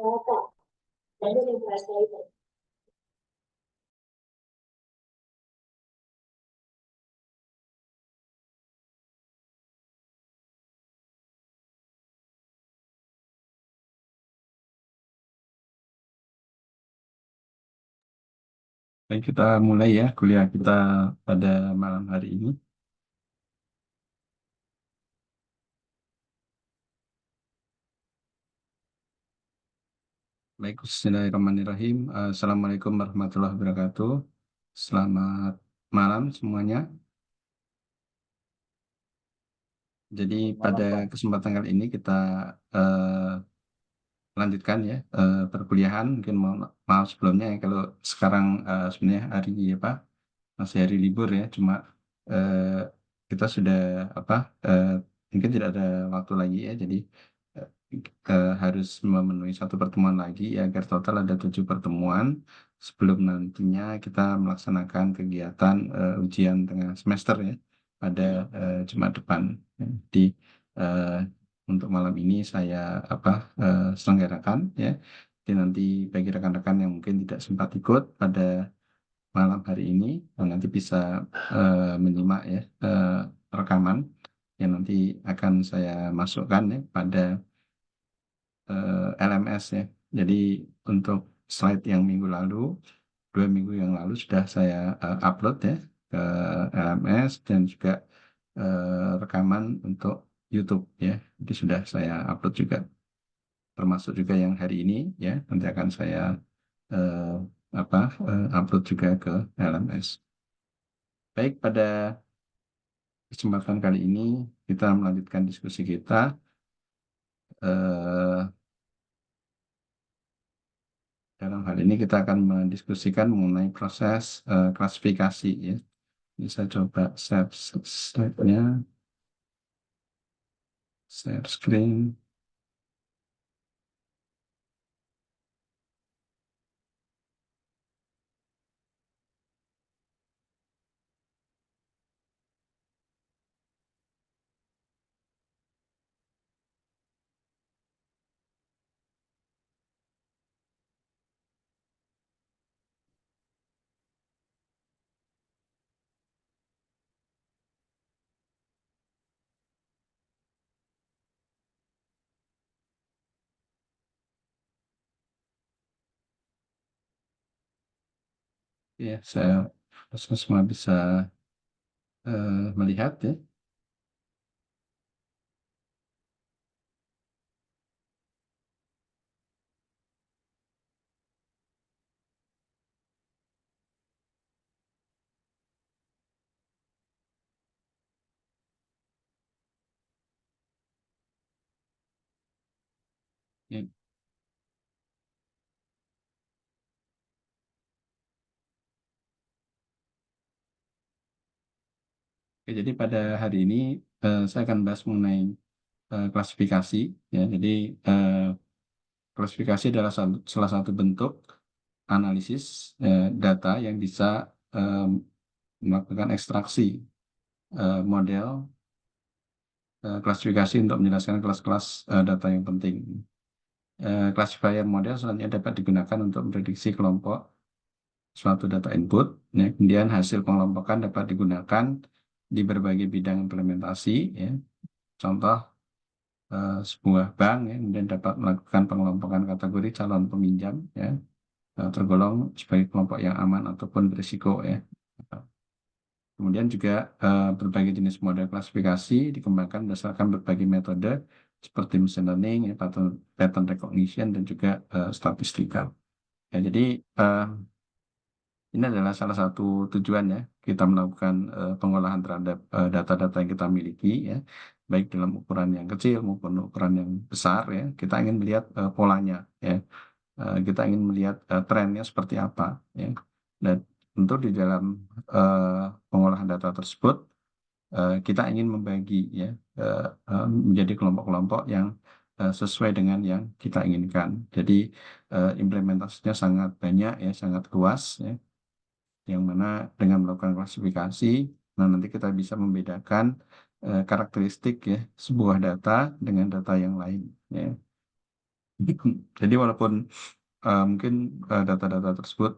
Baik, kita mulai ya kuliah kita pada malam hari ini. Baik, Bismillahirrahmanirrahim. Assalamualaikum warahmatullahi wabarakatuh. Selamat malam semuanya. Jadi pada kesempatan kali ini kita eh, lanjutkan ya perkuliahan. Mungkin maaf sebelumnya ya, kalau sekarang sebenarnya hari apa masih hari libur ya. Cuma eh, kita sudah apa eh, mungkin tidak ada waktu lagi ya. Jadi eh, harus memenuhi satu pertemuan lagi ya, agar total ada 7 pertemuan sebelum nantinya kita melaksanakan kegiatan ujian tengah semester ya pada Jumat depan. Ya. Jadi eh, untuk malam ini saya apa selenggarakan ya. Jadi nanti bagi rekan-rekan yang mungkin tidak sempat ikut pada malam hari ini, nanti bisa menyimak ya rekaman yang nanti akan saya masukkan ya pada LMS ya. Jadi untuk slide yang minggu lalu, 2 minggu yang lalu sudah saya upload ya ke LMS, dan juga rekaman untuk YouTube ya. Jadi sudah saya upload juga, termasuk juga yang hari ini ya. Nanti akan saya eh, upload juga ke LMS. Baik, pada kesempatan kali ini kita melanjutkan diskusi kita. Eh, Dalam hal ini kita akan mendiskusikan mengenai proses klasifikasi ya. Bisa coba share slide-nya, share screen. Ya, saya semua bisa melihat ya. Ya. Oke, jadi pada hari ini saya akan bahas mengenai klasifikasi ya. Jadi eh, klasifikasi adalah salah satu bentuk analisis data yang bisa eh, melakukan ekstraksi model klasifikasi untuk menjelaskan kelas-kelas data yang penting. Classifier model selanjutnya dapat digunakan untuk memprediksi kelompok suatu data input. Ya. Kemudian hasil pengelompokan dapat digunakan di berbagai bidang implementasi. Ya. Contoh sebuah bank ya, kemudian dapat melakukan pengelompokan kategori calon peminjam ya, tergolong sebagai kelompok yang aman ataupun berisiko ya. Kemudian juga berbagai jenis model klasifikasi dikembangkan berdasarkan berbagai metode seperti machine learning, ya, pattern recognition, dan juga statistika. Ya, jadi eh, ini adalah salah satu tujuan ya kita melakukan pengolahan terhadap data-data yang kita miliki ya, baik dalam ukuran yang kecil maupun ukuran yang besar ya. Kita ingin melihat polanya ya. Kita ingin melihat trennya seperti apa ya. Dan tentu di dalam pengolahan data tersebut kita ingin membagi ya menjadi kelompok-kelompok yang sesuai dengan yang kita inginkan. Jadi implementasinya sangat banyak ya, sangat luas ya, yang mana dengan melakukan klasifikasi, nah nanti kita bisa membedakan karakteristik ya sebuah data dengan data yang lain. Ya. Jadi walaupun mungkin data-data tersebut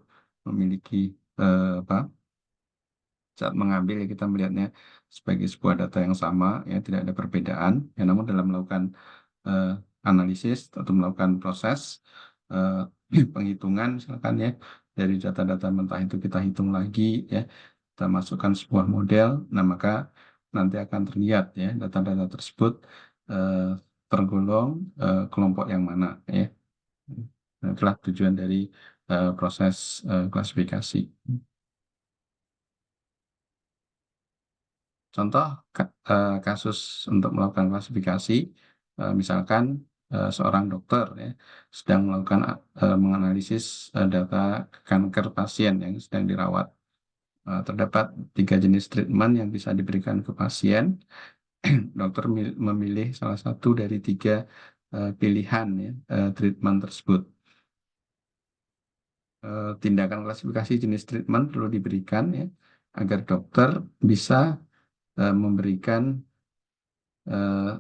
memiliki apa, saat mengambil ya kita melihatnya sebagai sebuah data yang sama, ya tidak ada perbedaan, ya namun dalam melakukan eh, analisis atau melakukan proses penghitungan misalkan ya dari data-data mentah itu kita hitung lagi ya, kita masukkan sebuah model, nah maka nanti akan terlihat ya data-data tersebut eh, tergolong kelompok yang mana ya. Nah, itulah tujuan dari proses klasifikasi. Contoh kasus untuk melakukan klasifikasi, misalkan seorang dokter ya, sedang melakukan menganalisis data kanker pasien yang sedang dirawat. Terdapat 3 jenis treatment yang bisa diberikan ke pasien. Dokter memilih salah satu dari 3 pilihan ya, treatment tersebut. Tindakan klasifikasi jenis treatment perlu diberikan ya, agar dokter bisa memberikan eh,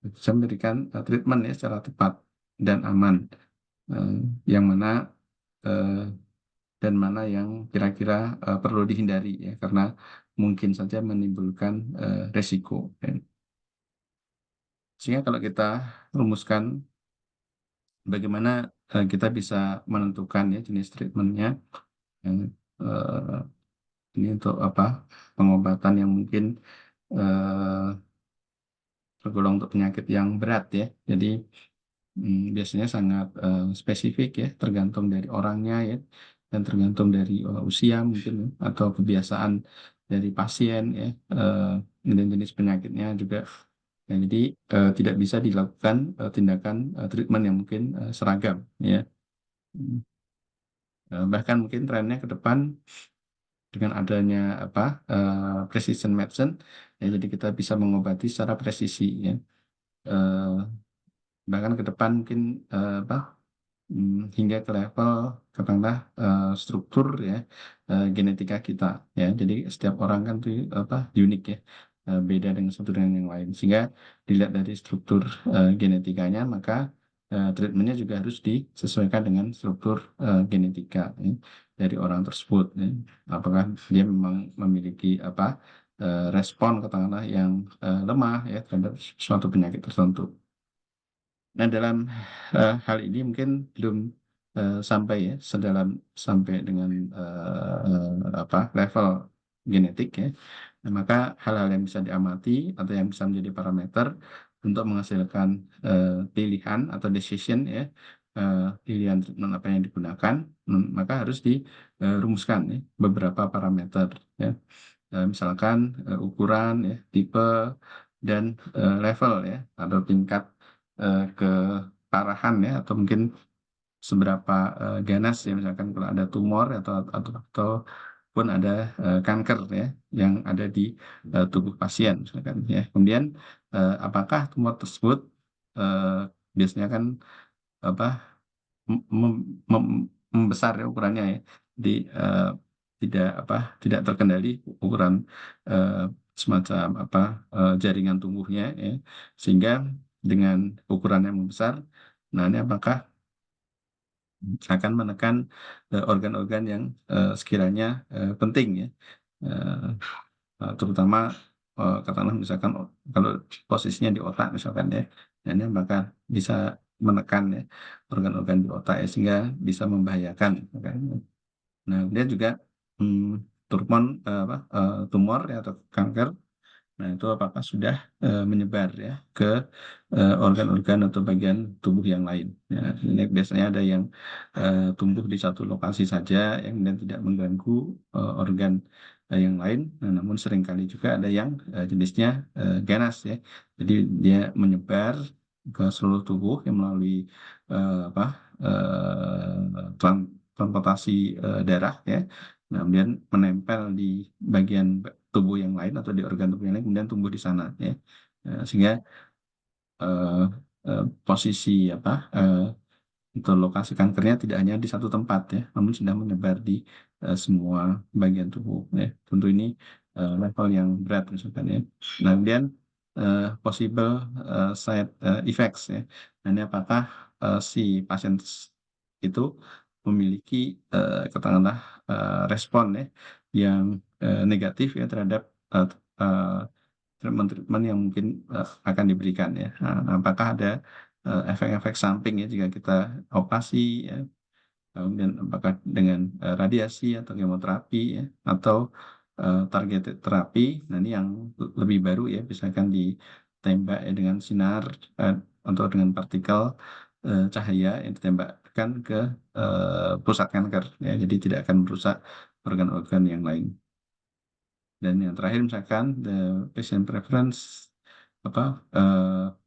bisa memberikan treatment ya secara tepat dan aman. Eh, yang mana eh, dan mana yang kira-kira perlu dihindari ya karena mungkin saja menimbulkan resiko. Ya. Sehingga kalau kita rumuskan bagaimana kita bisa menentukan ya jenis treatmentnya, eh, eh, ini untuk apa, pengobatan yang mungkin eh, tergolong untuk penyakit yang berat ya. Jadi biasanya sangat spesifik ya, tergantung dari orangnya ya, dan tergantung dari usia mungkin ya, atau kebiasaan dari pasien ya, dan jenis penyakitnya juga. Ya, jadi tidak bisa dilakukan tindakan treatment yang mungkin seragam ya. Hmm. Bahkan mungkin trennya ke depan dengan adanya apa, precision medicine ya, jadi kita bisa mengobati secara presisi ya. Eh, Bahkan ke depan mungkin apa, hingga ke level katakanlah struktur ya, genetika kita ya. Jadi setiap orang kan tuh apa unik ya, beda dengan satu dengan yang lain. Sehingga dilihat dari struktur genetikanya, maka treatmentnya juga harus disesuaikan dengan struktur genetika ya, dari orang tersebut. Ya. Apakah dia memang memiliki apa, respon katakanlah yang lemah ya terhadap suatu penyakit tertentu. Nah, dalam hal ini mungkin belum sampai ya, sampai dengan apa level genetik ya. Nah, maka hal-hal yang bisa diamati atau yang bisa menjadi parameter untuk menghasilkan pilihan atau decision ya, pilihan treatment apa yang digunakan, maka harus dirumuskan ya, beberapa parameter ya. Misalkan ukuran ya, tipe dan level ya, atau tingkat keparahan ya, atau mungkin seberapa ganas ya, misalkan kalau ada tumor atau pun ada kanker ya yang ada di tubuh pasien misalkan ya. Kemudian apakah tumor tersebut eh, biasanya kan apa, mem- mem- membesar ya ukurannya ya, di tidak apa, tidak terkendali ukuran eh, semacam apa, jaringan tubuhnya ya, sehingga dengan ukuran yang membesar, nah ini apakah akan menekan organ-organ yang sekiranya penting ya. Eh, Terutama katakanlah misalkan kalau posisinya di otak misalkan ya, dan ini maka bisa menekan ya organ-organ di otak ya, sehingga bisa membahayakan kan. Nah kemudian juga tumor ya, atau kanker. Nah, itu apakah sudah menyebar ya ke organ-organ atau bagian tubuh yang lain. Ya, ini biasanya ada yang tumbuh di satu lokasi saja yang dan tidak mengganggu organ yang lain. Nah, namun seringkali juga ada yang jenisnya ganas ya. Jadi dia menyebar ke seluruh tubuh yang melalui apa, transportasi darah ya. Nah, kemudian menempel di bagian tubuh yang lain atau di organ tubuh yang lain, kemudian tumbuh di sana ya. Sehingga eh, posisi apa, untuk lokasi kankernya tidak hanya di satu tempat ya, namun sudah menyebar di semua bagian tubuh ya. Tentu ini level yang berat misalkan ya. Nah, kemudian possible side effects ya. Nah, ini apakah si pasien itu memiliki katakanlah respon ya yang negatif ya terhadap eh, eh, treatment-treatment yang mungkin akan diberikan ya. Nah, apakah ada efek-efek samping ya jika kita operasi ya, kemudian apakah dengan radiasi atau kemoterapi ya, atau targeted terapi. Nah, ini yang lebih baru ya, misalkan ditembak ya dengan sinar atau dengan partikel cahaya yang ditembakkan ke pusat kanker ya, jadi tidak akan merusak organ-organ yang lain. Dan yang terakhir misalkan the patient preference apa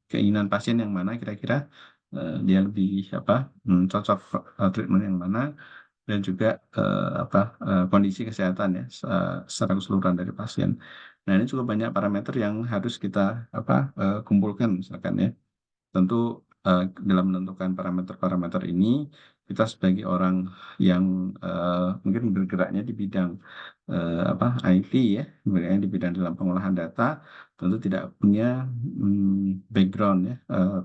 keinginan pasien yang mana kira-kira dia lebih cocok treatment yang mana dan juga kondisi kesehatan ya secara keseluruhan dari pasien. Nah, ini cukup banyak parameter yang harus kita kumpulkan misalkan ya. Tentu dalam menentukan parameter-parameter ini kita sebagai orang yang mungkin bergeraknya di bidang IT ya, bergeraknya di bidang dalam pengolahan data, tentu tidak punya background ya,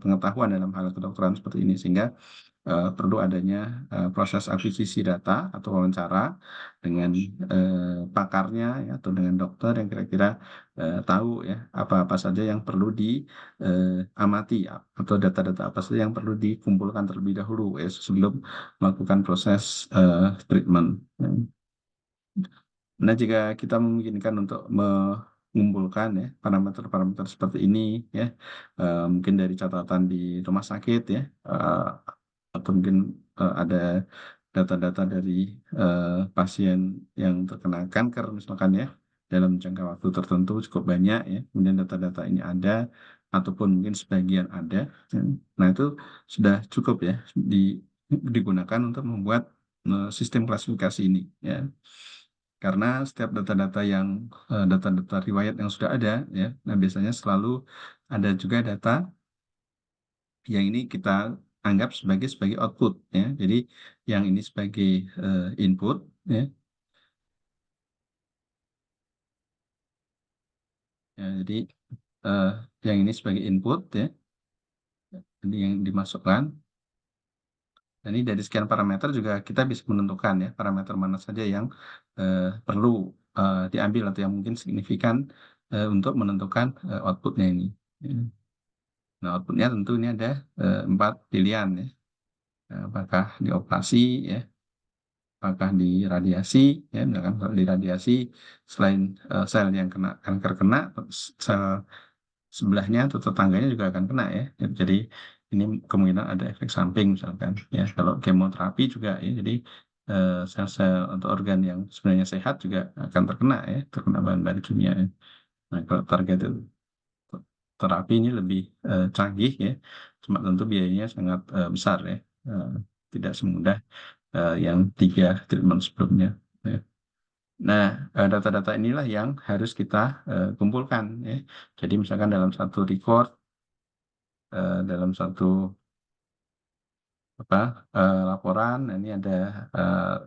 pengetahuan dalam hal kedokteran seperti ini sehingga perlu adanya proses akuisisi data atau wawancara dengan pakarnya ya, atau dengan dokter yang kira-kira tahu ya apa-apa saja yang perlu diamati atau data-data apa saja yang perlu dikumpulkan terlebih dahulu ya sebelum melakukan proses treatment. Nah, jika kita memungkinkan untuk mengumpulkan ya parameter-parameter seperti ini ya, mungkin dari catatan di rumah sakit ya, atau mungkin ada data-data dari pasien yang terkena kanker misalkan ya, dalam jangka waktu tertentu cukup banyak ya, kemudian data-data ini ada ataupun mungkin sebagian ada, ya. Nah itu sudah cukup ya digunakan untuk membuat sistem klasifikasi ini ya. Karena setiap data-data yang data-data riwayat yang sudah ada ya, nah biasanya selalu ada juga data yang ini kita anggap sebagai output ya. Jadi yang ini sebagai input ya. Ya, jadi eh, yang ini sebagai input ya, ini yang dimasukkan. Dan ini dari sekian parameter juga kita bisa menentukan ya parameter mana saja yang perlu diambil atau yang mungkin signifikan untuk menentukan outputnya ini. Ya. Nah, outputnya tentu ini ada 4 pilihan ya. Apakah dioperasi ya, apakah di radiasi ya, misalkan kalau di radiasi selain sel yang kena kanker kena, sel sebelahnya atau tetangganya juga akan kena ya. Jadi ini kemungkinan ada efek samping misalkan ya. Kalau kemoterapi juga ya, jadi sel-sel atau organ yang sebenarnya sehat juga akan terkena bahan-bahan kimia ya. Nah, kalau target terapi ini lebih canggih ya, cuma tentu biayanya sangat besar ya. Eh, Tidak semudah yang 3 treatment sebelumnya. Ya. Nah, data-data inilah yang harus kita kumpulkan ya. Jadi misalkan dalam satu record, dalam satu laporan, nah ini ada eh,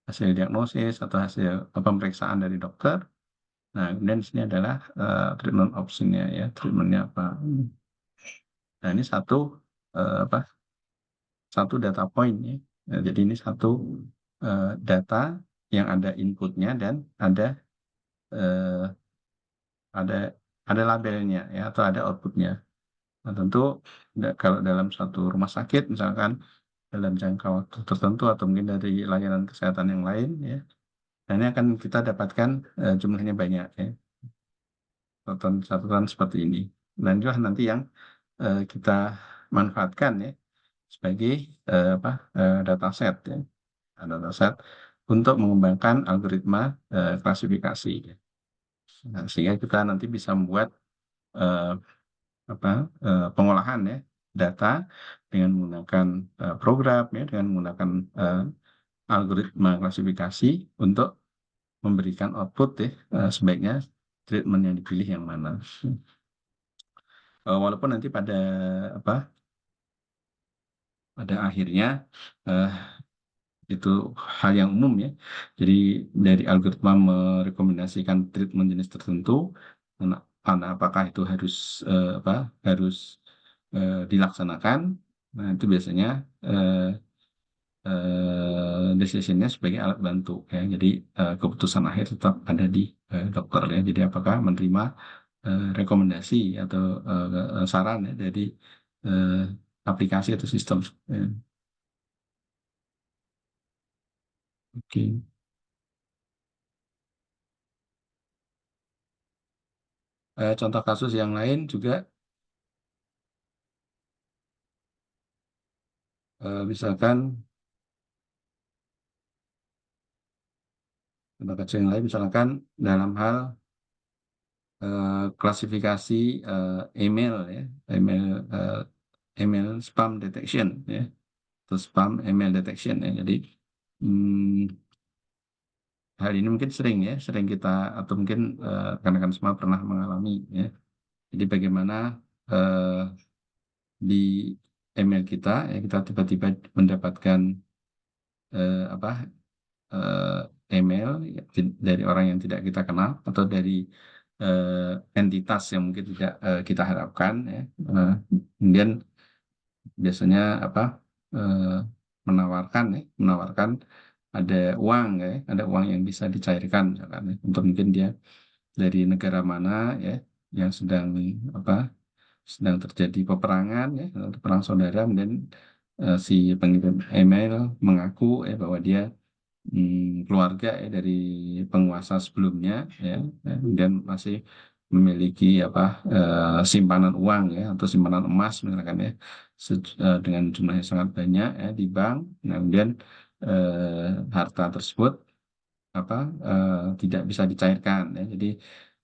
hasil diagnosis atau hasil pemeriksaan dari dokter. Nah, kemudian di sini adalah treatment optionnya ya, treatmentnya apa. Nah, ini satu data point ya. Nah, jadi ini satu data yang ada inputnya dan eh, ada ada labelnya ya atau ada outputnya. Nah, tentu kalau dalam satu rumah sakit misalkan dalam jangka waktu tertentu atau mungkin dari layanan kesehatan yang lain ya, nah ini akan kita dapatkan jumlahnya banyak ya, catatan seperti ini. Dan juga nanti yang kita manfaatkan ya sebagai dataset ya, dataset untuk mengembangkan algoritma klasifikasi. Nah, sehingga kita nanti bisa membuat eh, pengolahan ya data dengan menggunakan program ya, dengan menggunakan algoritma klasifikasi untuk memberikan output ya sebaiknya treatment yang dipilih yang mana. Walaupun nanti apa pada akhirnya eh, itu hal yang umum ya. Jadi dari algoritma merekomendasikan treatment jenis tertentu, karena apakah itu harus harus dilaksanakan. Nah, itu biasanya eh, decisionnya sebagai alat bantu ya. Jadi keputusan akhir tetap ada di dokter ya. Jadi apakah menerima rekomendasi atau saran ya dari eh, aplikasi atau sistem. Ya. Oke. Contoh kasus yang lain juga misalkan contoh kasus yang lain misalkan dalam hal klasifikasi email ya, email eh, email spam detection ya, atau spam email detection ya. Jadi hmm, hal ini mungkin sering ya, sering kita atau mungkin rekan-rekan semua pernah mengalami ya. Jadi bagaimana eh, di email kita ya kita tiba-tiba mendapatkan apa email ya, dari orang yang tidak kita kenal atau dari entitas yang mungkin tidak kita harapkan ya. Eh, Kemudian biasanya apa eh, menawarkan ya, menawarkan ada uang ya, ada uang yang bisa dicairkan misalkan ya, untuk mungkin dia dari negara mana ya yang sedang apa sedang terjadi peperangan ya atau perang saudara kemudian si pengirim email mengaku ya bahwa dia keluarga ya dari penguasa sebelumnya ya, dan masih memiliki apa simpanan uang ya atau simpanan emas misalkan ya dengan jumlah yang sangat banyak ya di bank. Nah, kemudian harta tersebut apa tidak bisa dicairkan ya. Jadi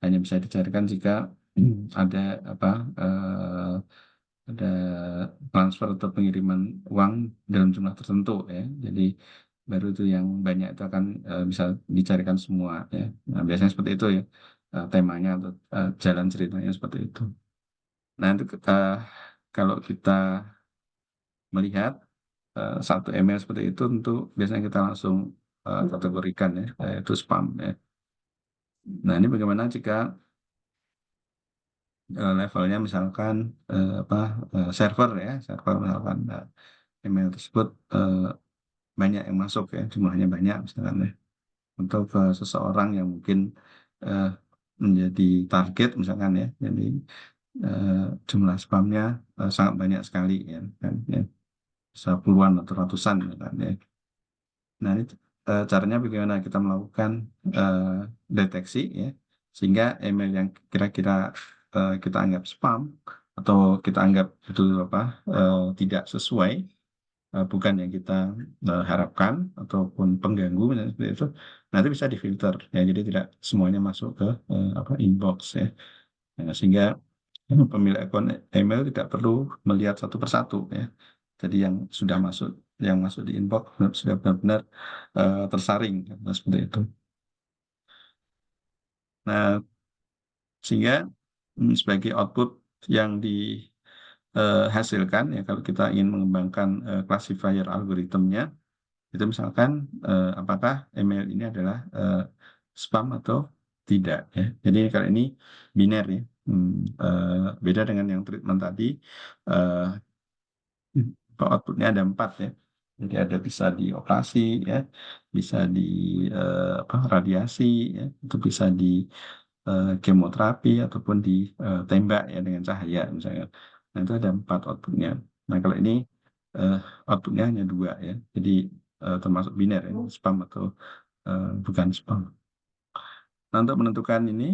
hanya bisa dicairkan jika ada apa ada transfer atau pengiriman uang dalam jumlah tertentu ya. Jadi baru itu yang banyak itu akan bisa dicarikan semua ya. Nah, biasanya seperti itu ya temanya atau jalan ceritanya seperti itu. Nah, itu kalau kita melihat satu email seperti itu tentu biasanya kita langsung kategorikan ya, itu spam ya. Nah, ini bagaimana jika levelnya misalkan apa server ya, server misalkan email tersebut banyak yang masuk ya, jumlahnya banyak misalkan ya, untuk seseorang yang mungkin eh, menjadi target misalkan ya, jadi eh, jumlah spamnya sangat banyak sekali ya, kan, ya. Bisa puluhan atau ratusan misalkan ya. Nah, ini caranya bagaimana kita melakukan eh, deteksi ya, sehingga email yang kira-kira kita anggap spam atau kita anggap itu apa tidak sesuai bukan yang kita harapkan ataupun pengganggu misalnya seperti itu, nanti bisa difilter ya jadi tidak semuanya masuk ke apa inbox ya. Ya, sehingga pemilik akun email tidak perlu melihat satu persatu ya jadi yang masuk di inbox sudah benar-benar tersaring nah, seperti itu. Nah, sehingga sebagai output yang dihasilkan ya kalau kita ingin mengembangkan classifier algoritmnya itu misalkan apakah email ini adalah spam atau tidak ya. Jadi kalau ini biner ya. Beda dengan yang treatment tadi eh, outputnya ada 4 ya. Jadi ada bisa di operasi ya, bisa di apa, radiasi ya, itu bisa di kemoterapi ataupun ditembak ya dengan cahaya misalnya. Nah itu ada 4 outputnya. Nah kalau ini eh, outputnya hanya 2 ya. Jadi termasuk biner ya, spam atau bukan spam. Nah untuk menentukan ini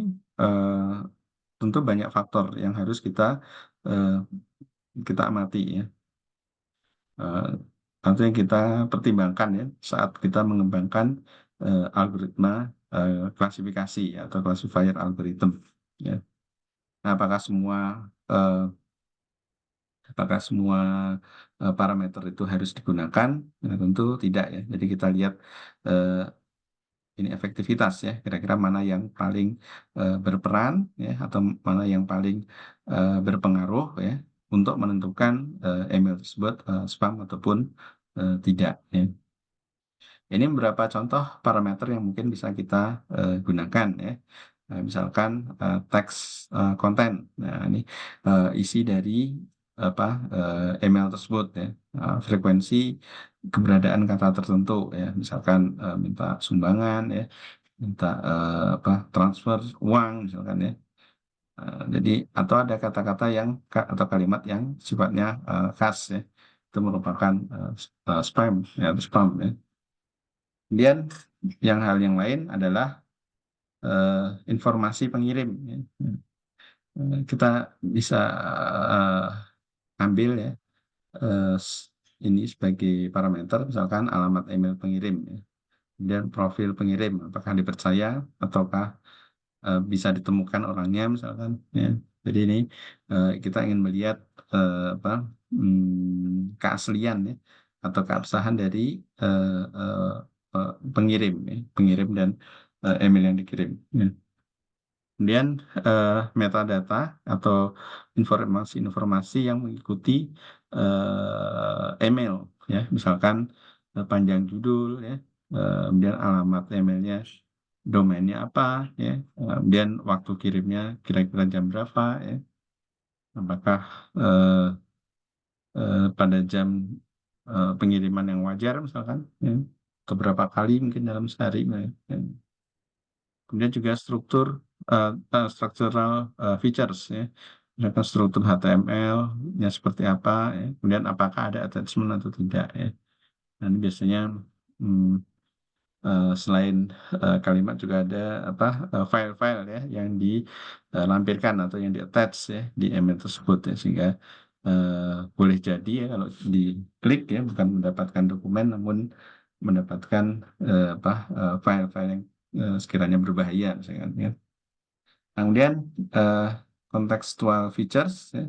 eh, tentu banyak faktor yang harus eh, kita amati ya. Eh, Tentu yang kita pertimbangkan ya saat kita mengembangkan algoritma klasifikasi ya, atau classifier algorithm ya. Nah, eh, apakah semua parameter itu harus digunakan? Nah, tentu tidak ya. Jadi kita lihat eh, ini efektivitas ya. Kira-kira mana yang paling berperan ya atau mana yang paling berpengaruh ya untuk menentukan email tersebut spam ataupun tidak ya. Ini beberapa contoh parameter yang mungkin bisa kita gunakan ya. Misalkan teks konten. Nah, ini isi dari apa email tersebut ya. Frekuensi keberadaan kata tertentu ya, misalkan minta sumbangan ya, minta apa transfer uang misalkan ya. Jadi atau ada kata-kata yang atau kalimat yang sifatnya khas ya, itu merupakan spam ya, atau spam ya. Kemudian yang hal yang lain adalah eh, informasi pengirim ya. Kita bisa eh, ambil ya ini sebagai parameter, misalkan alamat email pengirim ya. Kemudian profil pengirim apakah dipercaya ataukah bisa ditemukan orangnya misalkan ya. Jadi ini kita ingin melihat apa keaslian ya atau keabsahan dari eh, eh, pengirim ya, pengirim dan email yang dikirim ya. Kemudian metadata atau informasi-informasi yang mengikuti email ya, misalkan panjang judul ya, kemudian alamat emailnya, domainnya apa ya, kemudian waktu kirimnya kira-kira jam berapa ya, apakah eh, pada jam pengiriman yang wajar misalkan ya, atau berapa kali mungkin dalam sehari ya. Kemudian juga structural features ya. Misalkan struktur HTML-nya seperti apa ya. Kemudian apakah ada attachment atau tidak ya. Dan biasanya hmm, selain kalimat juga ada apa file-file ya yang dilampirkan atau yang di-attach ya di email tersebut ya, sehingga boleh jadi ya kalau diklik ya bukan mendapatkan dokumen namun mendapatkan apa file-file yang sekiranya berbahaya misalkan ya. Kemudian eh, contextual features ya,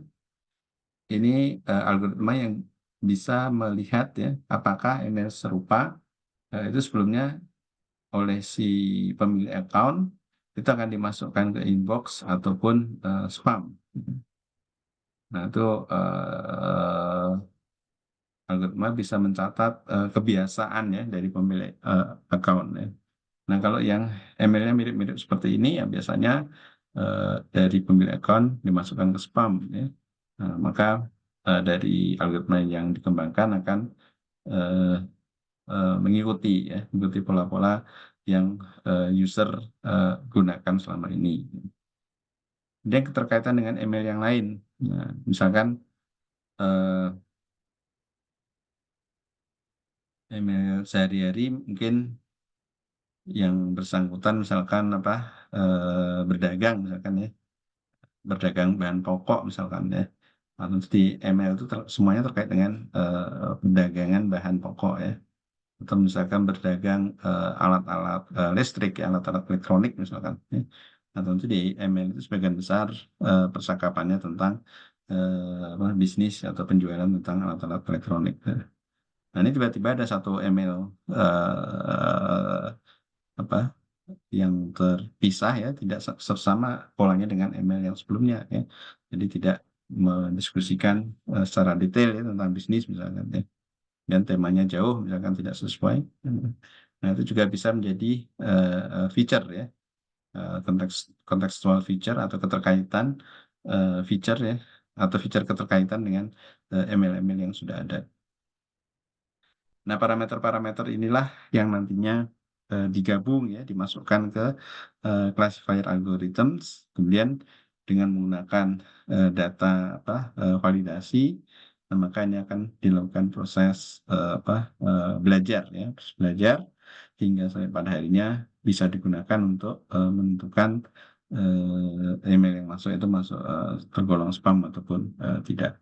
ini algoritma yang bisa melihat ya apakah email serupa itu sebelumnya oleh si pemilik account itu akan dimasukkan ke inbox ataupun spam. Nah itu algoritma bisa mencatat kebiasaan ya dari pemilik account ya. Nah, kalau yang emailnya mirip-mirip seperti ini, ya biasanya dari pemilik account dimasukkan ke spam. Ya. Nah, maka dari algoritma yang dikembangkan akan eh, mengikuti ya, mengikuti pola-pola yang user gunakan selama ini. Dan keterkaitan dengan email yang lain. Nah, misalkan eh, email sehari-hari mungkin yang bersangkutan misalkan apa berdagang misalkan ya, berdagang bahan pokok misalkan ya. Atau di email itu semuanya terkait dengan perdagangan bahan pokok ya. Atau misalkan berdagang alat-alat listrik, ya, alat-alat elektronik misalkan. Ya. Atau itu di email itu sebagian besar percakapannya tentang bisnis atau penjualan tentang alat-alat elektronik. Ya. Nah ini tiba-tiba ada satu email apa yang terpisah ya, tidak sersama polanya dengan email yang sebelumnya ya. Jadi tidak mendiskusikan secara detail ya tentang bisnis misalkan ya. Dan temanya jauh misalkan tidak sesuai. Nah, itu juga bisa menjadi feature ya, kontekstual feature atau keterkaitan feature ya, atau feature keterkaitan dengan email-email yang sudah ada. Nah, parameter-parameter inilah yang nantinya digabung ya, dimasukkan ke classifier algorithms, kemudian dengan menggunakan data apa validasi, nah, maka ini akan dilakukan proses apa belajar ya, proses belajar hingga sampai pada akhirnya bisa digunakan untuk menentukan email yang masuk itu masuk tergolong spam ataupun tidak.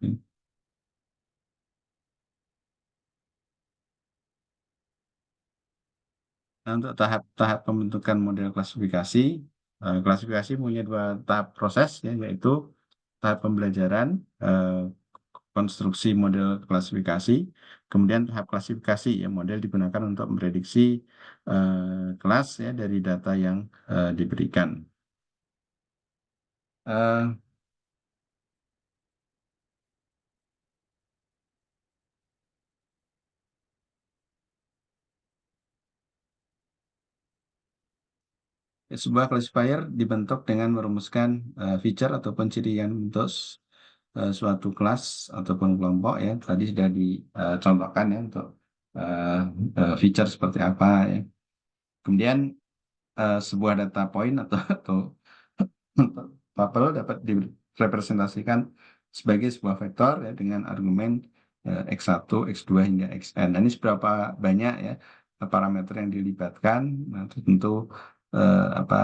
Nah, untuk tahap-tahap pembentukan model klasifikasi, klasifikasi punya dua tahap proses, ya, yaitu tahap pembelajaran, eh, konstruksi model klasifikasi, kemudian tahap klasifikasi, ya, model digunakan untuk memprediksi kelas ya dari data yang diberikan. Eh, Sebuah classifier dibentuk dengan merumuskan feature ataupun ciri yang suatu kelas ataupun kelompok ya tadi sudah dicontohkan ya untuk eh, feature seperti apa ya. Kemudian sebuah data point atau tabel dapat direpresentasikan sebagai sebuah vektor ya dengan argumen X1, X2 hingga Xn. Nah, ini seberapa banyak ya parameter yang dilibatkan. Nah, itu tentu apa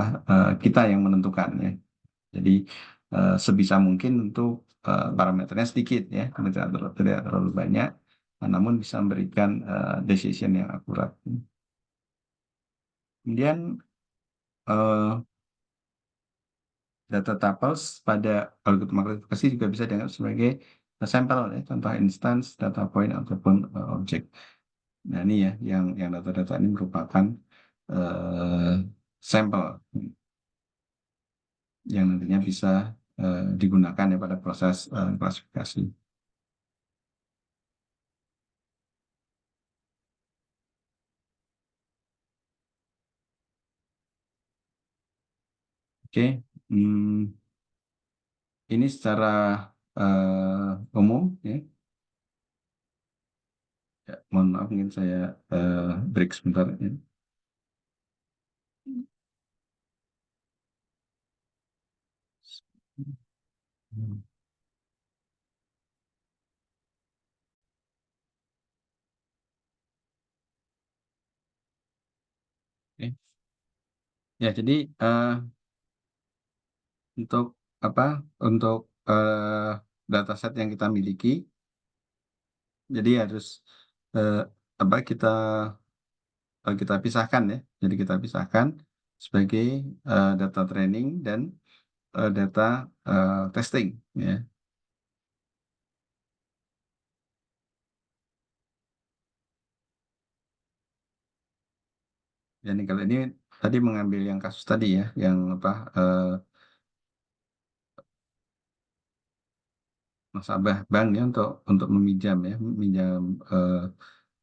kita yang menentukan ya. Jadi sebisa mungkin untuk parameternya sedikit ya, tidak terlalu banyak, namun bisa memberikan decision yang akurat. Kemudian eh, data tuples pada algoritma klasifikasi juga bisa dianggap sebagai sampel ya, contoh instance, data point ataupun objek. Nah ini ya yang data-data ini merupakan eh, sampel yang nantinya bisa digunakan ya pada proses klasifikasi. Oke, hmm, ini secara umum ya. Ya, mohon maaf mungkin saya break sebentar ya. Hmm, oke. Ya, jadi untuk apa? Untuk dataset yang kita miliki, jadi harus eh, apa kita pisahkan ya. Jadi kita pisahkan sebagai data training dan data testing ya. Jadi kalau ini tadi mengambil yang kasus tadi ya, yang apa nasabah bank ya untuk meminjam ya, meminjam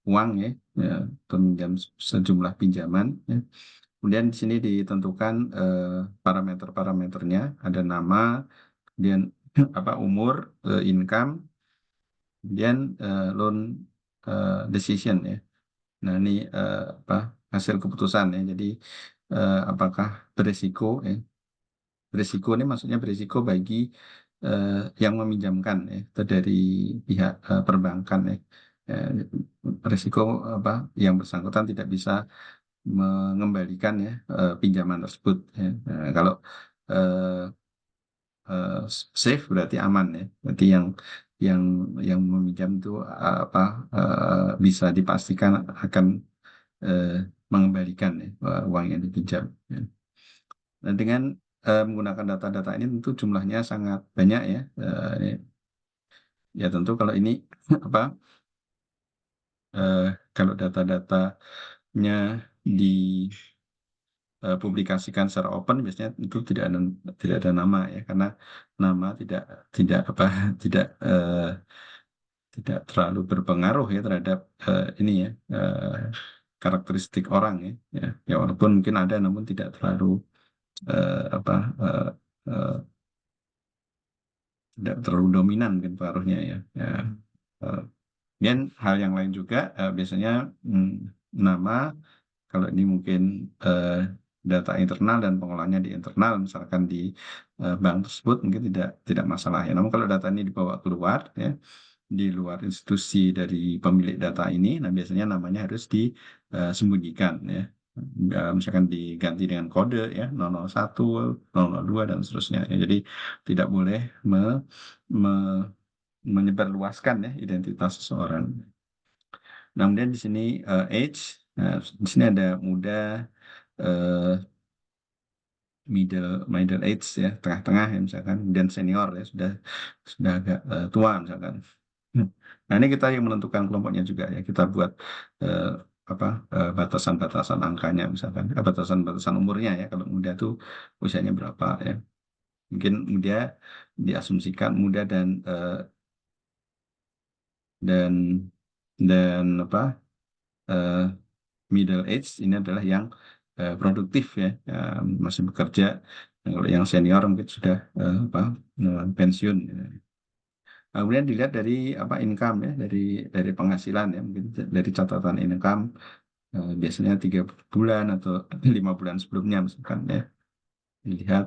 uang ya, ya, atau meminjam sejumlah pinjaman ya. Kemudian di sini ditentukan parameter-parameternya, ada nama, kemudian apa umur, income, kemudian loan decision ya. Nah ini apa hasil keputusan ya. Jadi apakah beresiko ya? Beresiko ini maksudnya beresiko bagi eh, yang meminjamkan ya, itu dari pihak perbankan ya. Eh, Beresiko apa yang bersangkutan tidak bisa mengembalikan ya pinjaman tersebut ya. Kalau eh, eh, safe berarti aman ya. Berarti yang yang meminjam itu apa bisa dipastikan akan eh, mengembalikan ya, uang yang dipinjam. Ya. Dan dengan menggunakan data-data ini tentu jumlahnya sangat banyak ya. Ya tentu kalau ini apa kalau data-datanya dipublikasikan secara open biasanya itu tidak ada nama ya karena nama tidak apa tidak terlalu berpengaruh ya terhadap ini ya karakteristik orang ya. Ya walaupun mungkin ada namun tidak terlalu apa eh, tidak terlalu dominan mungkin pengaruhnya ya. Ya. Eh, Dan hal yang lain juga biasanya nama kalau ini mungkin eh, data internal dan pengolahannya di internal misalkan di bank tersebut mungkin tidak masalah ya. Namun kalau data ini dibawa keluar ya di luar institusi dari pemilik data ini, nah biasanya namanya harus disembunyikan ya. Misalkan diganti dengan kode ya 001, 002 dan seterusnya. Ya, jadi tidak boleh me- menyebarluaskan ya identitas seseorang. Nah, kemudian di sini age, nah, di sini ada muda, eh, middle age ya, tengah-tengah ya misalkan, dan senior ya sudah agak tua misalkan. Nah, ini kita yang menentukan kelompoknya juga ya. Kita buat eh, apa batasan-batasan angkanya misalkan, batasan-batasan umurnya ya. Kalau muda tuh usianya berapa ya. Mungkin muda diasumsikan muda dan dan apa eh, middle age ini adalah yang produktif ya, masih bekerja. Nah, kalau yang senior mungkin sudah pensiun. Ya. Kemudian dilihat dari apa income ya, dari penghasilan ya, mungkin dari catatan income biasanya 3 bulan atau 5 bulan sebelumnya misalkan ya, dilihat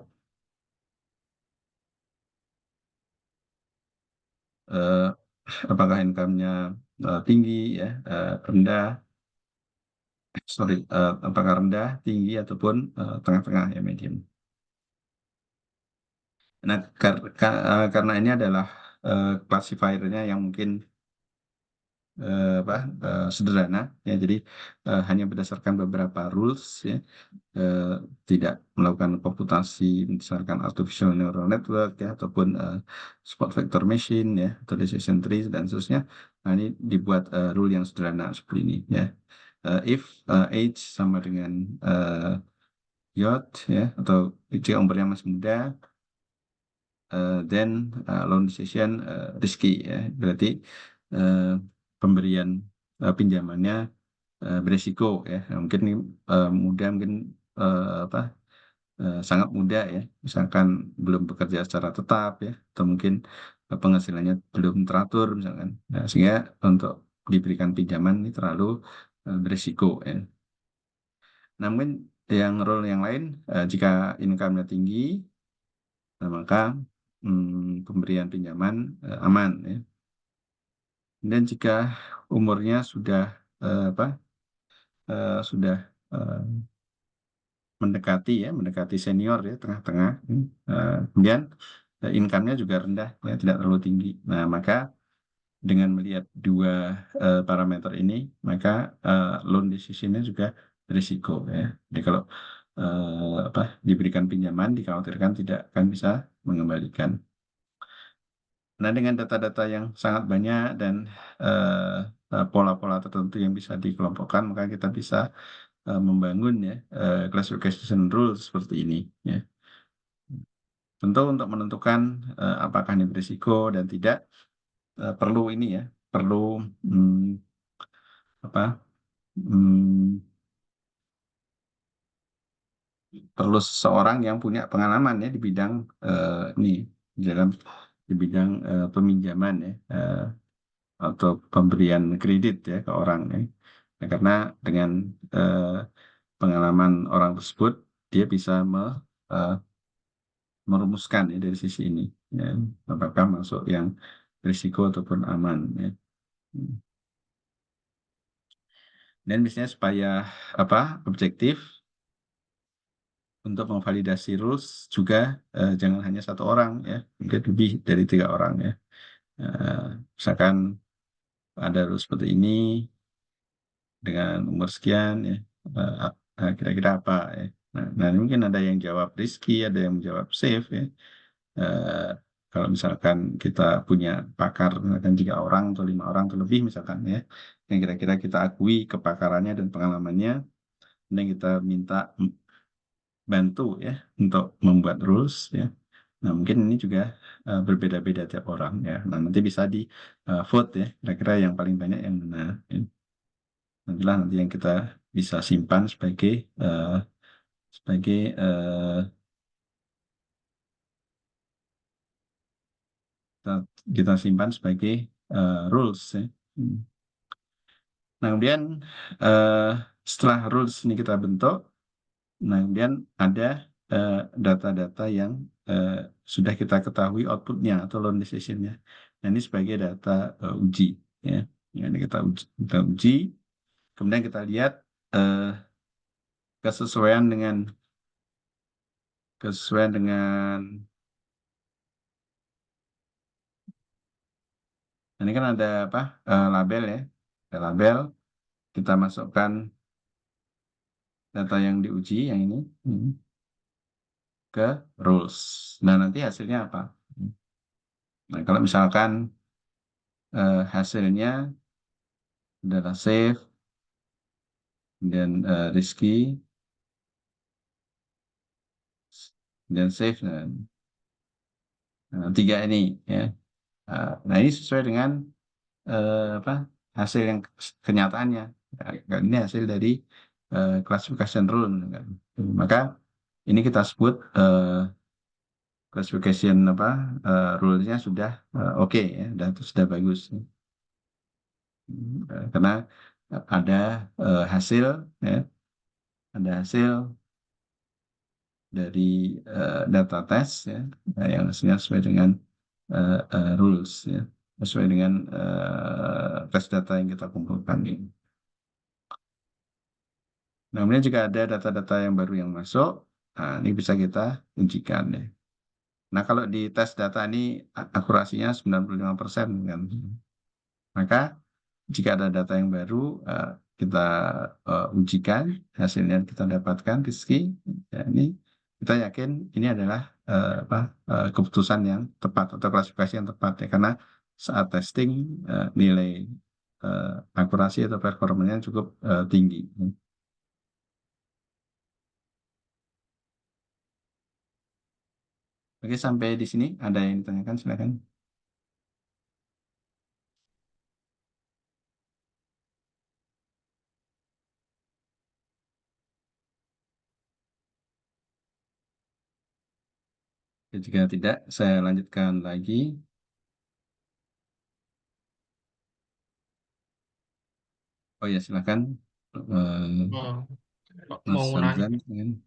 eh, apakah income-nya tinggi ya, rendah, sorry, apakah rendah, tinggi ataupun tengah-tengah ya, medium. Nah, karena ini adalah classifiernya yang mungkin apa sederhana ya, jadi hanya berdasarkan beberapa rules ya, eh, tidak melakukan komputasi berdasarkan artificial neural network ya, ataupun support vector machine ya, atau decision tree dan seterusnya. Nah, ini dibuat rule yang sederhana seperti ini ya. If age sama dengan youth ya, atau jika umurnya masih muda, then loan decision risky ya, berarti eh, pemberian pinjamannya beresiko ya. Nah, mungkin ini muda, mungkin apa sangat muda ya, misalkan belum bekerja secara tetap ya, atau mungkin penghasilannya belum teratur misalkan. Nah, sehingga untuk diberikan pinjaman ini terlalu beresiko ya. Namun yang role yang lain, jika income-nya tinggi, maka pemberian pinjaman aman ya. Dan jika umurnya sudah apa sudah eh, mendekati senior ya, tengah-tengah, kemudian income-nya juga rendah ya, tidak terlalu tinggi. Nah, maka dengan melihat dua parameter ini, maka loan decision-nya juga risiko ya. Jadi kalau apa diberikan pinjaman dikhawatirkan tidak akan bisa mengembalikan. Nah, dengan data-data yang sangat banyak dan eh, pola-pola tertentu yang bisa dikelompokkan, maka kita bisa membangun ya classification rules seperti ini ya. Tentu untuk menentukan apakah ini berisiko dan tidak, perlu ini ya, perlu hmm, apa hmm, perlu seseorang yang punya pengalaman ya di bidang ini, dalam di bidang peminjaman ya, atau pemberian kredit ya ke orang ya. Nah, karena dengan eh, pengalaman orang tersebut dia bisa eh, merumuskan ya dari sisi ini ya, apakah masuk yang risiko ataupun aman ya. Dan biasanya supaya apa objektif untuk memvalidasi rules juga, jangan hanya satu orang ya, mungkin lebih dari 3 orang ya. Eh, Misalkan ada rules seperti ini dengan umur sekian ya, kira-kira apa ya. Nah, ini mungkin ada yang jawab risky, ada yang menjawab safe ya. Eh, Kalau misalkan kita punya pakar, misalkan 3 orang atau 5 orang atau lebih misalkan ya, yang kira-kira kita akui kepakarannya dan pengalamannya, dan kita minta bantu ya untuk membuat rules ya. Nah, mungkin ini juga berbeda-beda tiap orang ya. Nah, nanti bisa di vote ya, kira-kira yang paling banyak yang mana. Ya. Nantilah nanti yang kita bisa simpan sebagai eh, sebagai kita, kita simpan sebagai rules ya. Hmm. Nah, kemudian eh, setelah rules ini kita bentuk, nah kemudian ada data-data yang eh, sudah kita ketahui outputnya atau loan decision-nya. Nah, ini sebagai data uji ya. Ya, ini kita uji, kemudian kita lihat eh, kesesuaian dengan kesesuaian dengan ini kan ada apa label ya, ada label, kita masukkan data yang diuji yang ini ke rules. Nah, nanti hasilnya apa? Nah, kalau misalkan hasilnya adalah safe dan risky dan safe, nah, 3 ini ya. Nah, ini sesuai dengan apa hasil yang kenyataannya. Nah, ini hasil dari classification rule kan. Maka ini kita sebut classification apa rule-nya sudah oke ya, sudah bagus. Karena ada hasil ya, ada hasil dari data test ya, yang hasilnya sesuai dengan rules ya, sesuai dengan test data yang kita kumpulkan ini. Nah, kemudian jika ada data-data yang baru yang masuk, nah, ini bisa kita ujikan ya. Nah, kalau di tes data ini akurasinya 95% kan. Maka jika ada data yang baru, kita ujikan, hasilnya kita dapatkan, Rizky, ya, ini kita yakin ini adalah keputusan yang tepat atau klasifikasi yang tepat ya, karena saat testing nilai akurasi atau performanya cukup tinggi. Oke, sampai di sini ada yang ditanyakan, silakan. Ya, jika tidak, saya lanjutkan lagi. Oh ya, silakan. Oh, Mas mau nanya, Ramzan, silakan.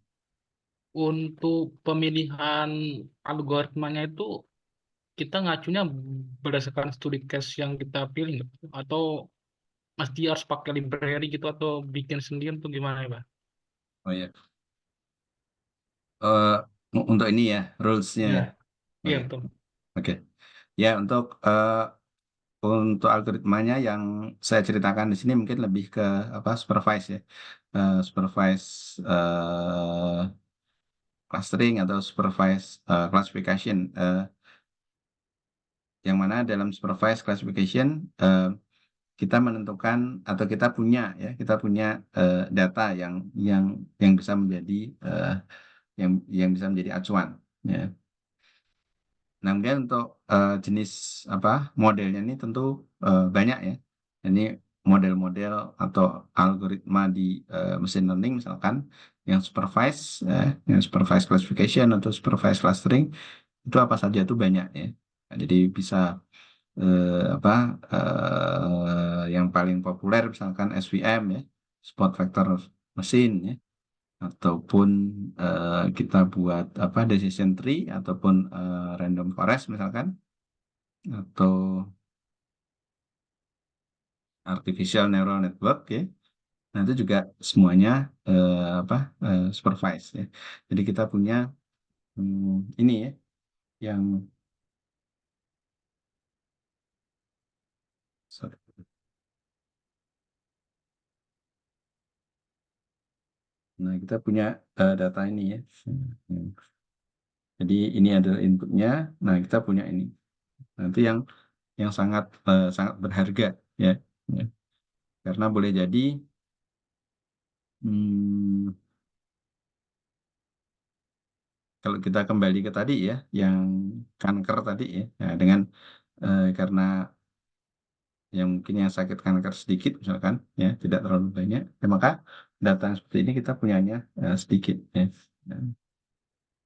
untuk pemilihan algoritmanya itu kita ngacunya berdasarkan studi case yang kita pilih nggak? Atau mesti harus pakai library gitu atau bikin sendiri tuh gimana ya, Pak? Oh ya, Eh, untuk ini ya, rulesnya Iya, ya. Oh iya ya, betul. oke. Ya, untuk algoritmanya yang saya ceritakan di sini mungkin lebih ke apa supervise ya. Supervise clustering atau supervise classification. Yang mana dalam supervise classification kita menentukan atau kita punya data yang bisa menjadi eh, yang bisa menjadi acuan. Ya. Nah, kemudian untuk jenis apa modelnya ini tentu banyak ya. Ini model-model atau algoritma di machine learning misalkan yang supervised classification atau supervised clustering itu apa saja itu banyak ya. Nah, jadi bisa apa yang paling populer misalkan SVM ya, spot vector machine ya, ataupun kita buat apa decision tree ataupun random forest misalkan, atau artificial neural network ya. Nah, itu juga semuanya supervised ya. Jadi kita punya ini ya yang sorry. Nah, kita punya data ini ya. Hmm. Jadi ini adalah inputnya. Nah, kita punya ini. Nanti yang sangat sangat berharga ya. Ya. Karena boleh jadi hmm, kalau kita kembali ke tadi ya, yang kanker tadi ya, ya dengan karena yang mungkin yang sakit kanker sedikit misalkan ya tidak terlalu banyak, ya, maka data yang seperti ini kita punyanya sedikit ya. Dan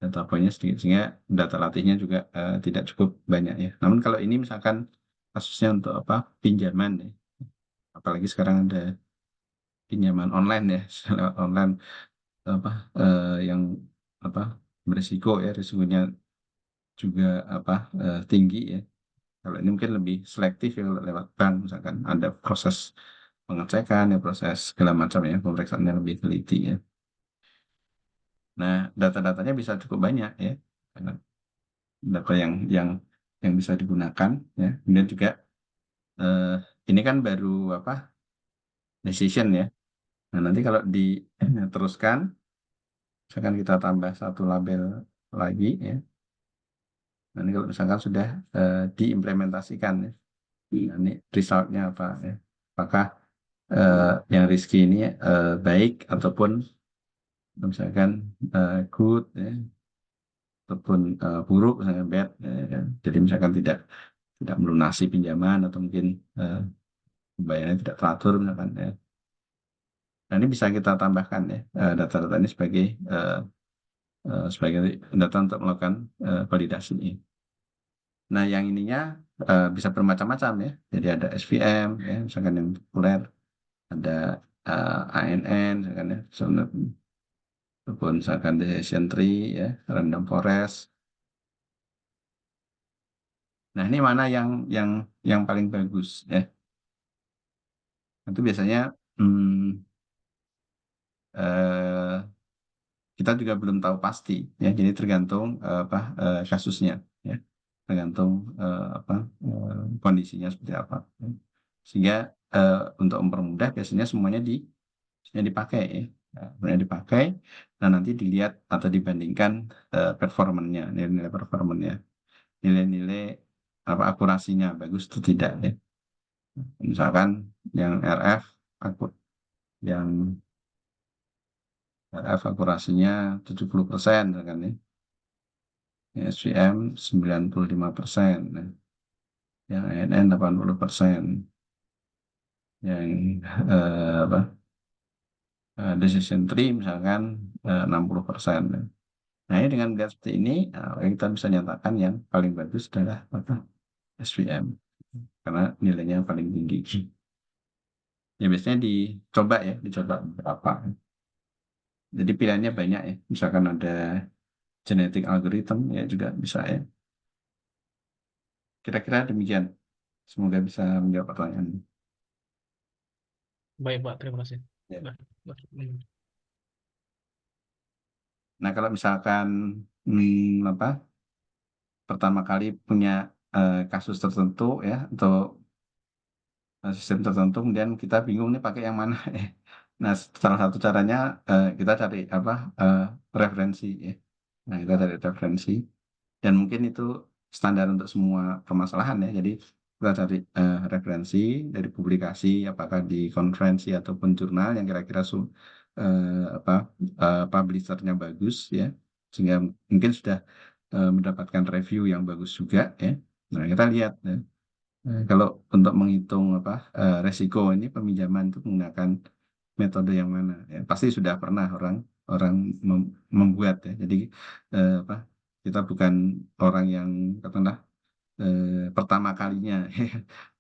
data poinnya sedikit sehingga data latihnya juga tidak cukup banyak ya. Namun kalau ini misalkan kasusnya untuk apa pinjaman ya, apalagi sekarang ada pinjaman online ya lewat online apa yang apa berisiko ya risikonya juga apa tinggi ya. Kalau ini mungkin lebih selektif ya kalau lewat bank misalkan ada proses pengecekan ya proses segala macam ya pemeriksaan yang lebih teliti ya. Nah, data-datanya bisa cukup banyak ya. Karena data yang bisa digunakan ya. Kemudian juga eh, ini kan baru apa decision ya. Nah, nanti kalau diteruskan misalkan kita tambah satu label lagi ya. Nanti kalau misalkan sudah diimplementasikan ya. Nah, ini resultnya apa ya. Apakah yang risky ini baik ataupun misalkan good ya, ataupun buruk misalkan bad ya. Jadi misalkan tidak melunasi pinjaman atau mungkin eh, pembayarannya tidak teratur misalkan ya. Nah, ini bisa kita tambahkan ya data-data ini sebagai sebagai data untuk melakukan validasi. Nah, yang ininya bisa bermacam-macam ya. Jadi ada SVM, ya, misalkan yang populer, ada ANN, misalkan ya, ataupun misalkan decision tree, ya, random forest. Nah, ini mana yang paling bagus ya? Itu biasanya hmm, eh, kita juga belum tahu pasti ya. Jadi tergantung kasusnya ya, tergantung kondisinya seperti apa. Ya. Sehingga untuk mempermudah biasanya semuanya dipakai ya. Nah, semuanya dipakai, nah nanti dilihat atau dibandingkan performanya, nilai-nilai performanya, nilai-nilai akurasinya bagus atau tidak ya. Misalkan yang RF aku yang RF akurasinya 70% kan ya. SVM 95%, nah, yang ANN 80%, yang apa decision tree misalkan 60%. Nah, ini dengan melihat seperti ini, kita bisa nyatakan yang paling bagus adalah apa? SVM, karena nilainya paling tinggi. Ya biasanya dicoba berapa. Jadi pilihannya banyak ya. Misalkan ada genetic algorithm ya juga bisa ya. Kira-kira demikian. Semoga bisa menjawab pertanyaan. Baik, Pak. Terima kasih. Ya. Bah- bah- Nah, kalau misalkan apa pertama kali punya kasus tertentu ya atau sistem tertentu, kemudian kita bingung nih pakai yang mana. Nah, salah satu caranya kita cari apa referensi ya. Nah, kita cari referensi dan mungkin itu standar untuk semua permasalahan ya. Jadi kita cari referensi dari publikasi, apakah di konferensi ataupun jurnal yang kira-kira publishernya bagus ya, sehingga mungkin sudah mendapatkan review yang bagus juga ya. Nah, kita lihat ya. Kalau untuk menghitung resiko ini peminjaman itu menggunakan metode yang mana ya, pasti sudah pernah orang orang membuat ya. Jadi apa kita bukan orang yang katakanlah pertama kalinya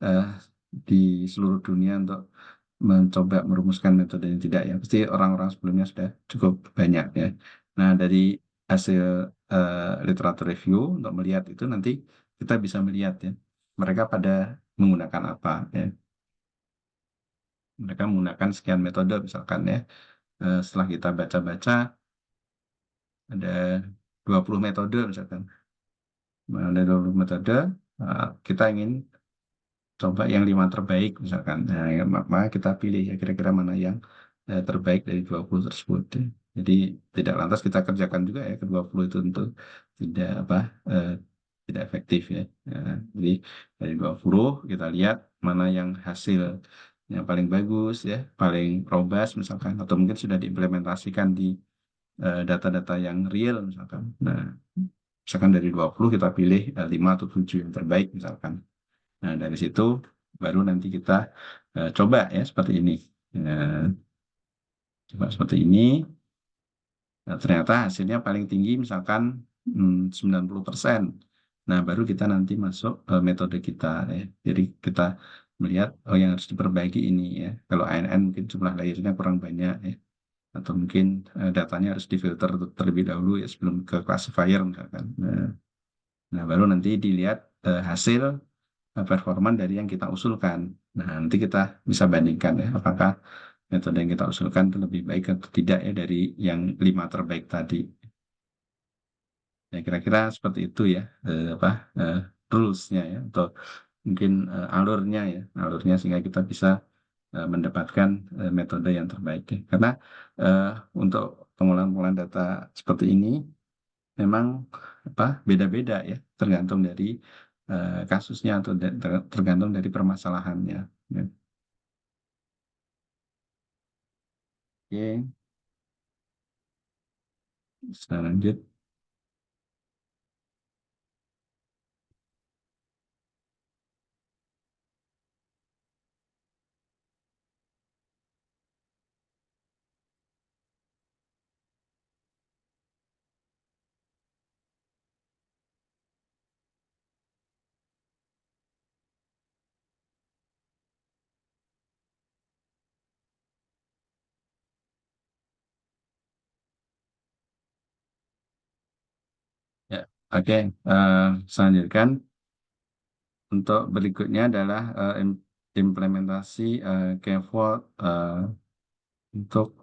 eh, di seluruh dunia untuk mencoba merumuskan metode yang tidak ya. Pasti orang-orang sebelumnya sudah cukup banyak ya. Nah, dari hasil literatur review untuk melihat itu nanti kita bisa melihat ya mereka pada menggunakan apa ya. Mereka menggunakan sekian metode misalkan ya. Setelah kita baca-baca ada 20 metode misalkan. Nah, ada 20 metode, kita ingin coba yang 5 terbaik misalkan. Nah, ya, maka kita pilih ya kira-kira mana yang terbaik dari 20 tersebut. Ya. Jadi tidak lantas kita kerjakan juga ya ke 20 itu untuk tidak eh, tidak efektif ya. Ya, jadi dari 20 kita lihat mana yang hasil yang paling bagus ya, paling robust misalkan atau mungkin sudah diimplementasikan di data-data yang real misalkan. Nah, misalkan dari 20 kita pilih 5 atau 7 yang terbaik misalkan. Nah, dari situ baru nanti kita coba ya seperti ini. Eh, Coba seperti ini. Nah, ternyata hasilnya paling tinggi misalkan 90%. Nah, baru kita nanti masuk metode kita ya. Jadi kita melihat oh yang harus diperbaiki ini ya. Kalau ANN mungkin jumlah layernya kurang banyak ya. Atau mungkin datanya harus difilter terlebih dahulu ya sebelum ke classifier misalkan. Nah, baru nanti dilihat hasil performan dari yang kita usulkan. Nah, nanti kita bisa bandingkan ya, apakah metode yang kita usulkan itu lebih baik atau tidak ya dari yang 5 terbaik tadi. Ya, kira-kira seperti itu ya, eh, rules-nya ya, atau mungkin alurnya sehingga kita bisa mendapatkan metode yang terbaik. Ya. Karena eh, untuk pengolahan data seperti ini memang beda-beda ya, tergantung dari kasusnya atau tergantung dari permasalahannya. Ya. Oke, bisa lanjut. Oke, selanjutnya untuk berikutnya adalah implementasi scaffold untuk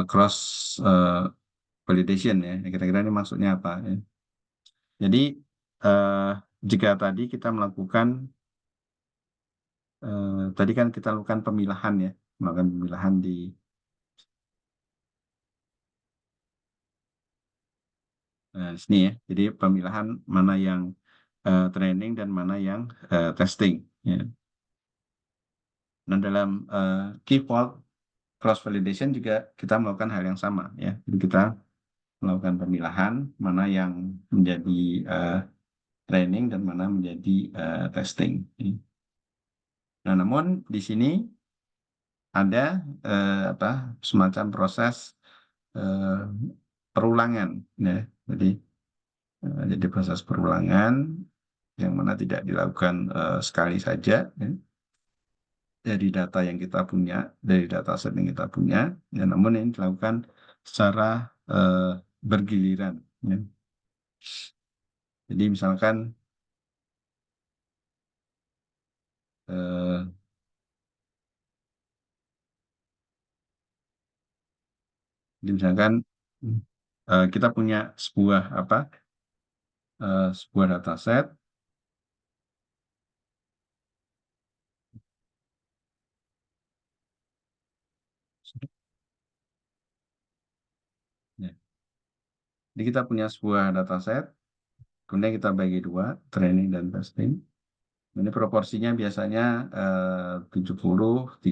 cross eh, validation ya. Kira-kira ini maksudnya apa ya? Jadi eh, jika tadi kita melakukan tadi kan kita lakukan pemilahan ya, melakukan pemilahan di sini ya. Jadi pemilahan mana yang training dan mana yang testing. Ya. Dan dalam key vault cross validation juga kita melakukan hal yang sama ya. Jadi kita melakukan pemilahan mana yang menjadi eh, training dan mana menjadi testing. Nah, namun di sini ada apa semacam proses eh, perulangan ya. Jadi proses perulangan yang mana tidak dilakukan sekali saja ya, dari data yang kita punya, dari data set yang kita punya, ya, namun ini dilakukan secara bergiliran. Ya. Jadi misalkan eh, kita punya sebuah apa sebuah dataset ya. Jadi kita punya sebuah dataset kemudian kita bagi dua training dan testing ini proporsinya biasanya 70-30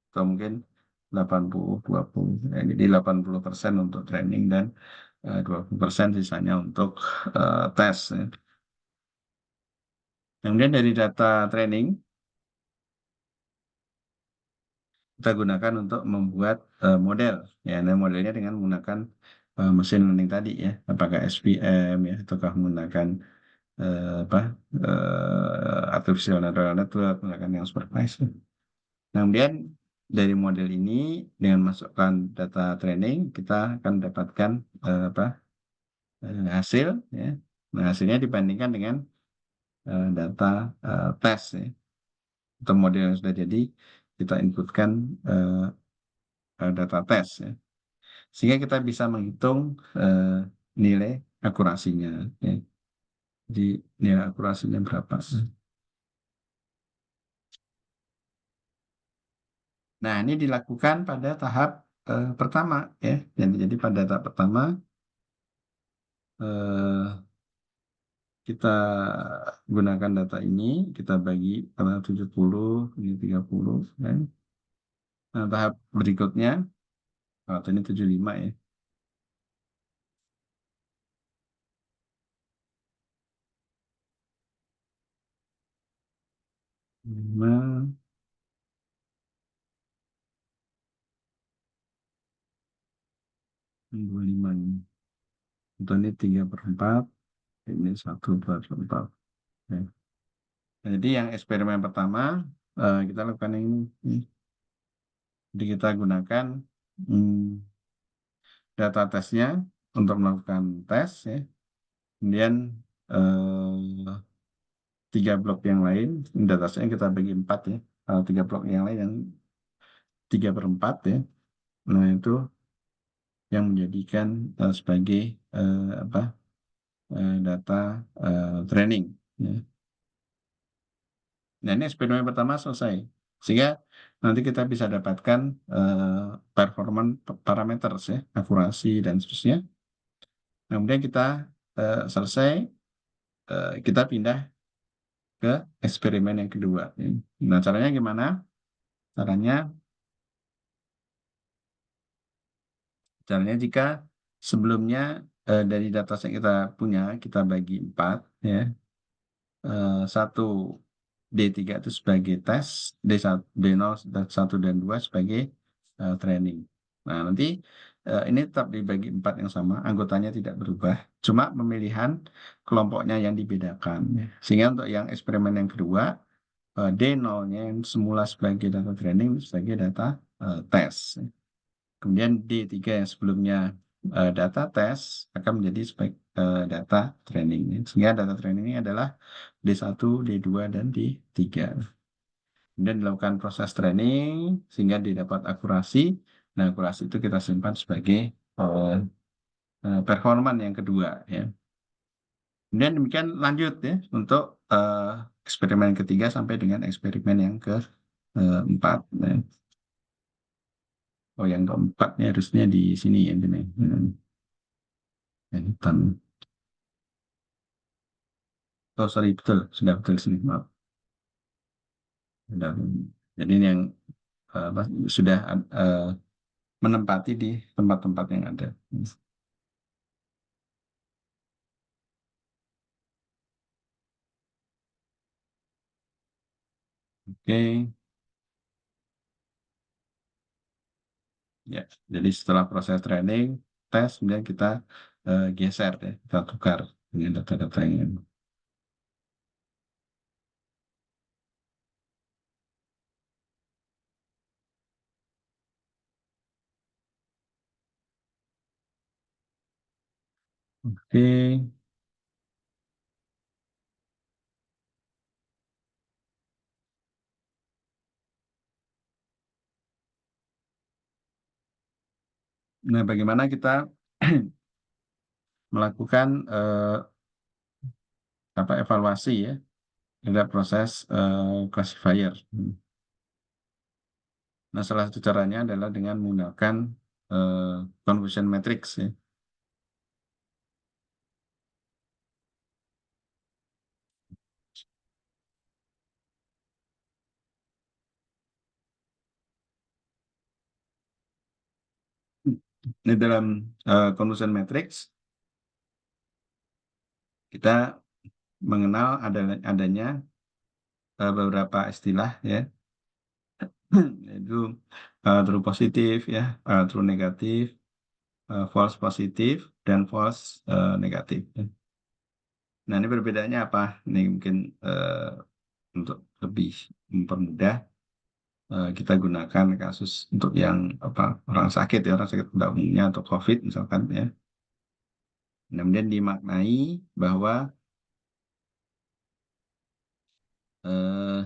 atau mungkin 80-20 ya. Jadi 80% untuk training dan 20% sisanya untuk tes ya. Kemudian dari data training kita gunakan untuk membuat model ya. Nah, modelnya dengan menggunakan machine learning tadi ya, apakah SVM ya, ataukah menggunakan apa artificial neural network, menggunakan yang supervised. Nah, kemudian dari model ini dengan masukkan data training kita akan dapatkan apa hasil ya. Nah, hasilnya dibandingkan dengan data tes ya. Atau model yang sudah jadi kita inputkan data tes ya. Sehingga kita bisa menghitung nilai akurasinya ya. Jadi nilai akurasinya berapa. Nah, ini dilakukan pada tahap pertama ya. Jadi pada tahap pertama eh, kita gunakan data ini, kita bagi karena 70, ini 30 kan. Nah, tahap berikutnya atau ini 75 ya. 5, 25 ini. Atau ini 3/4, ini 1/4. Ya. Nah, jadi yang eksperimen pertama kita lakukan yang ini. Jadi kita gunakan hmm, data tesnya untuk melakukan tes ya. Kemudian eh, 3 blok yang lain, data setnya kita bagi 4 ya. 3 blok yang lain yang 3/4 ya. Nah itu yang menjadikan sebagai apa data training. Ya. Nah ini eksperimen pertama selesai. Sehingga nanti kita bisa dapatkan performance parameters ya, akurasi dan seterusnya. Nah, kemudian kita selesai, kita pindah ke eksperimen yang kedua. Nah, caranya gimana? Caranya jika sebelumnya dari data yang kita punya, kita bagi 4, ya. Satu D3 itu sebagai tes, D1, D0, D1 dan 2 sebagai training. Nah, nanti ini tetap dibagi 4 yang sama, anggotanya tidak berubah, cuma pemilihan kelompoknya yang dibedakan. Ya. Sehingga untuk yang eksperimen yang kedua, D0-nya yang semula sebagai data training sebagai data tes. Kemudian D3 yang sebelumnya data tes akan menjadi data training. Sehingga data training ini adalah D1, D2, dan D3. Kemudian dilakukan proses training sehingga didapat akurasi. Nah, akurasi itu kita simpan sebagai performan yang kedua, ya. Kemudian demikian lanjut ya untuk eksperimen ketiga sampai dengan eksperimen yang keempat. Ya. Oh, yang keempatnya harusnya di sini ya, ini. Yang hitam. Oh, sorry, betul, sudah betul sini, maaf. Sudah. Jadi ini yang apa, sudah menempati di tempat-tempat yang ada. Oke, ya. Jadi setelah proses training, tes, kemudian kita geser ya, kita tukar dengan data-data yang oke. Nah, bagaimana kita melakukan apa evaluasi ya terhadap proses classifier. Nah, salah satu caranya adalah dengan menggunakan conversion matrix ya. Ini dalam conversion matrix kita mengenal adanya beberapa istilah ya, yaitu true positif ya, true negatif, false positif, dan false negatif. Nah, ini perbedaannya apa? Ini mungkin untuk lebih mempermudah kita gunakan kasus untuk yang apa orang sakit ya, orang sakit pada umumnya atau COVID misalkan ya. Kemudian dimaknai bahwa eh,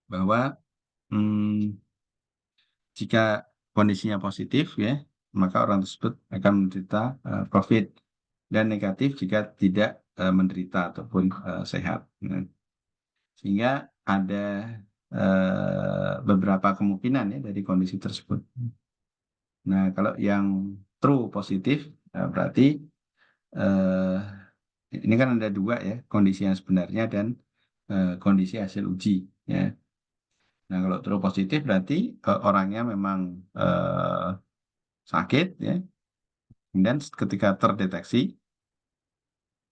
bahwa hmm, jika kondisinya positif ya, maka orang tersebut akan menderita COVID, dan negatif jika tidak menderita ataupun sehat. Nah, sehingga ada beberapa kemungkinan ya dari kondisi tersebut. Nah, kalau yang true positif berarti eh, ini kan ada dua ya, kondisi yang sebenarnya dan kondisi hasil uji ya. Nah, kalau true positif berarti orangnya memang eh, sakit ya. Kemudian ketika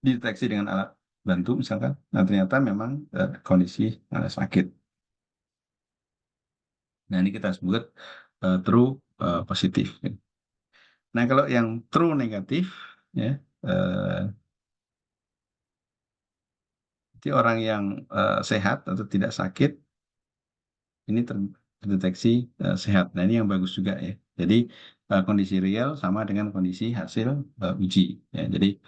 dideteksi dengan alat bantu misalkan, nah ternyata memang kondisi sakit. Nah, ini kita sebut true positif. Nah, kalau yang true negatif ya, eh, jadi orang yang sehat atau tidak sakit ini terdeteksi sehat. Nah, ini yang bagus juga ya. Jadi kondisi real sama dengan kondisi hasil uji. Ya, jadi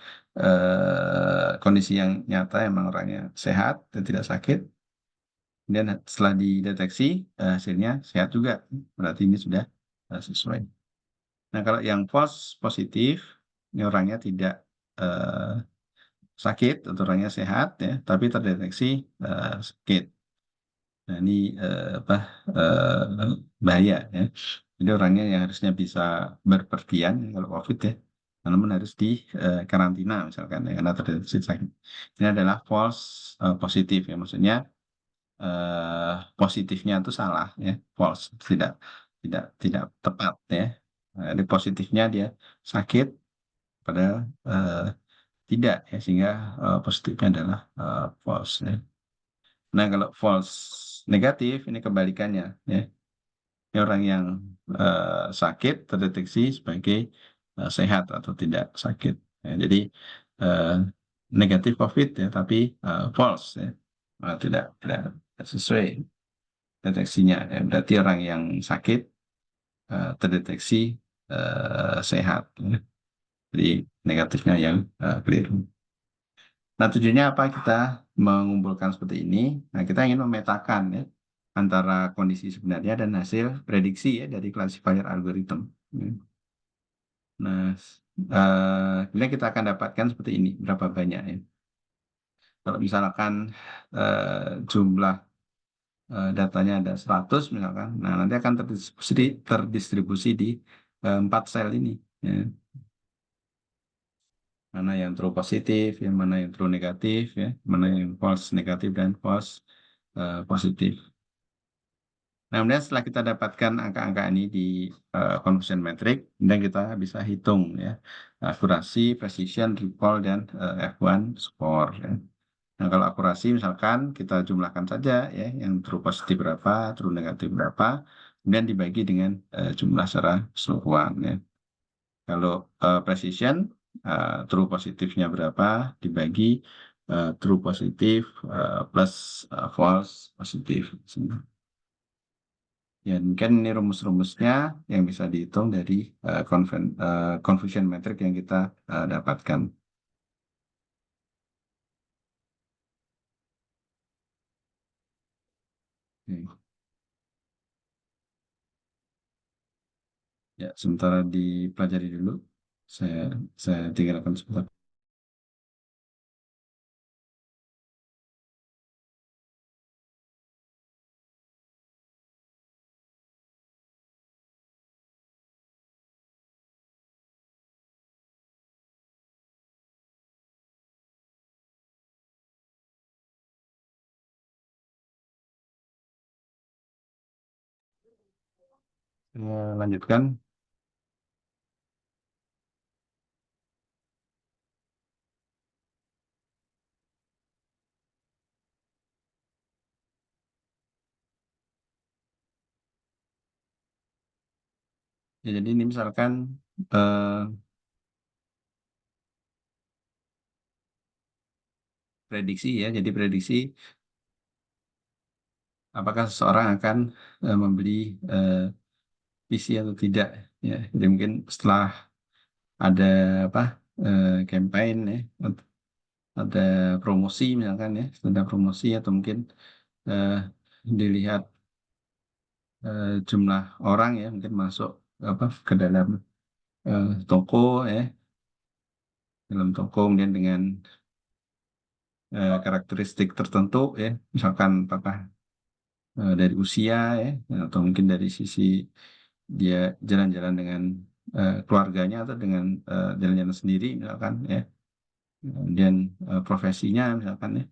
kondisi yang nyata emang orangnya sehat dan tidak sakit. Kemudian setelah dideteksi hasilnya sehat juga. Berarti ini sudah sesuai. Nah, kalau yang false positif, ini orangnya tidak eh, sakit atau orangnya sehat ya, tapi terdeteksi sakit. Nah, ini apa bahaya ya. Jadi orangnya yang harusnya bisa berpergian ya, kalau COVID ya, namun harus di karantina misalkan ya, karena terdeteksi sakit. Ini adalah false positif ya, maksudnya positifnya itu salah ya, false, tidak tepat ya. Di positifnya dia sakit, padahal tidak ya, sehingga positifnya adalah false ya. Nah, kalau false negatif ini kebalikannya ya. Ini orang yang sakit terdeteksi sebagai sehat atau tidak sakit. Ya, jadi eh, negatif COVID ya, tapi false ya. Tidak sesuai. deteksinya. Ya, berarti orang yang sakit terdeteksi sehat. Ya. Jadi negatifnya yang keliru. Nah, tujuannya apa kita mengumpulkan seperti ini? Nah, kita ingin memetakan ya antara kondisi sebenarnya dan hasil prediksi ya dari classifier algorithm. Ya. Nah, kemudian kita akan dapatkan seperti ini, berapa banyak ya. Kalau misalkan jumlah datanya ada 100 misalkan, nah nanti akan terdistribusi di 4 sel ini. Ya. Mana yang true positif, yang mana yang true negatif, ya, mana yang false negatif dan false positif. Nah, kemudian setelah kita dapatkan angka-angka ini di conversion metric, dan kita bisa hitung ya akurasi, precision, recall, dan F1 score. Ya. Nah, kalau akurasi misalkan kita jumlahkan saja ya yang true positif berapa, true negatif berapa, kemudian dibagi dengan jumlah secara keseluruhan. Ya. Kalau precision, true positifnya berapa dibagi true positif plus false positif. Ya, mungkin ini rumus-rumusnya yang bisa dihitung dari confusion metric yang kita dapatkan. Oke. Ya, sementara dipelajari dulu. Saya saya tinggalkan sebentar. Saya lanjutkan. Ya, jadi ini misalkan eh, prediksi ya. Jadi prediksi apakah seseorang akan membeli eh, PC atau tidak. Ya, jadi mungkin setelah ada apa campaign ya, ada promosi misalkan ya, ada promosi atau mungkin eh, dilihat jumlah orang ya mungkin masuk apa ke dalam toko ya, dalam toko kemudian dengan karakteristik tertentu ya, misalkan apakah dari usia ya, atau mungkin dari sisi dia jalan-jalan dengan keluarganya atau dengan jalan-jalan sendiri misalkan ya, kemudian profesinya misalkan ya.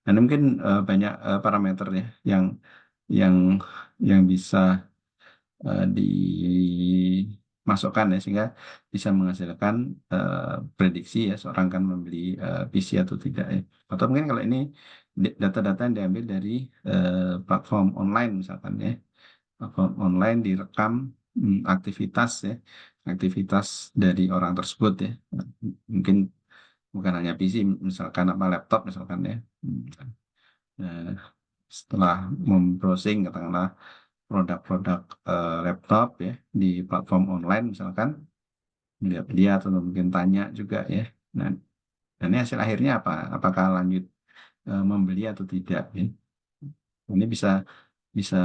Dan mungkin banyak parameter ya yang yang bisa dimasukkan ya sehingga bisa menghasilkan prediksi ya seorang akan membeli PC atau tidak ya. Atau mungkin kalau ini data-data yang diambil dari platform online misalkan ya. Platform online direkam aktivitas ya, aktivitas dari orang tersebut ya. Mungkin bukan hanya PC misalkan apa laptop misalkan ya. Nah, setelah membrowsing katakanlah produk-produk laptop ya di platform online misalkan lihat-lihat atau mungkin tanya juga ya. Nah, dan ini hasil akhirnya apa? Apakah lanjut membeli atau tidak? Ya. Ini bisa bisa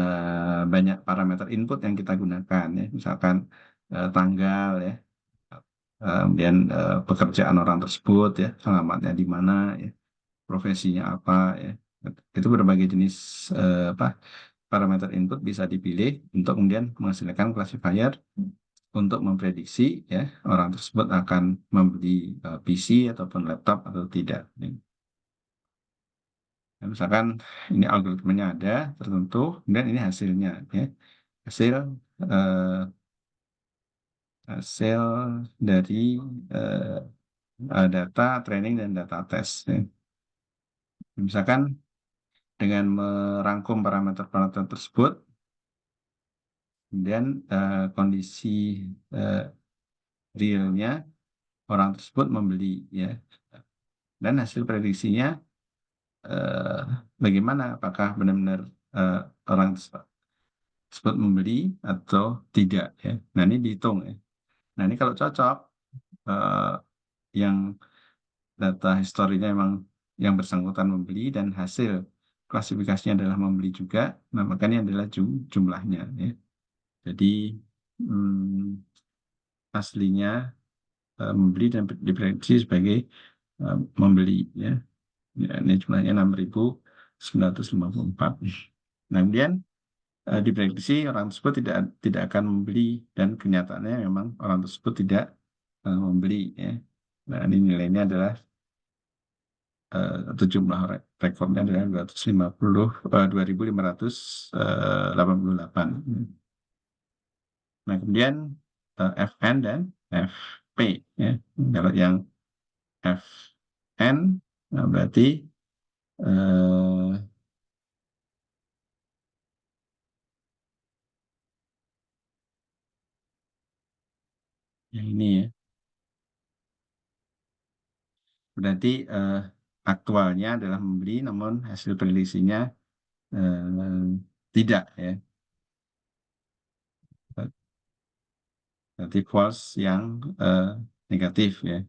banyak parameter input yang kita gunakan ya. Misalkan tanggal ya, kemudian pekerjaan orang tersebut ya, alamatnya di mana ya, profesinya apa ya. Itu berbagai jenis apa parameter input bisa dipilih untuk kemudian menghasilkan classifier untuk memprediksi ya orang tersebut akan membeli PC ataupun laptop atau tidak. Ya, misalkan ini algoritmenya ada tertentu, kemudian ini hasilnya ya hasil eh, hasil dari eh, data training dan data test. Ya. Misalkan dengan merangkum parameter-parameter tersebut, kemudian kondisi eh, realnya orang tersebut membeli ya, dan hasil prediksinya eh, bagaimana? Apakah benar-benar orang tersebut membeli atau tidak ya. Nah ini dihitung ya. Nah ini kalau cocok eh, yang data historinya memang yang bersangkutan membeli dan hasil klasifikasinya adalah membeli juga, nah makanya adalah jumlahnya ya. Jadi aslinya membeli dan diprediksi sebagai membeli ya. Ya, ini jumlahnya 6.954. Nah, kemudian diprediksi orang tersebut tidak akan membeli dan kenyataannya memang orang tersebut tidak membeli ya. Nah, ini nilainya adalah atau jumlah rekornya adalah 2.588. Nah, kemudian FN dan FP ya. Kalau yang FN nah berarti eh, yang ini ya. Berarti aktualnya adalah membeli, namun hasil prediksinya eh, tidak ya. Berarti false yang negatif ya.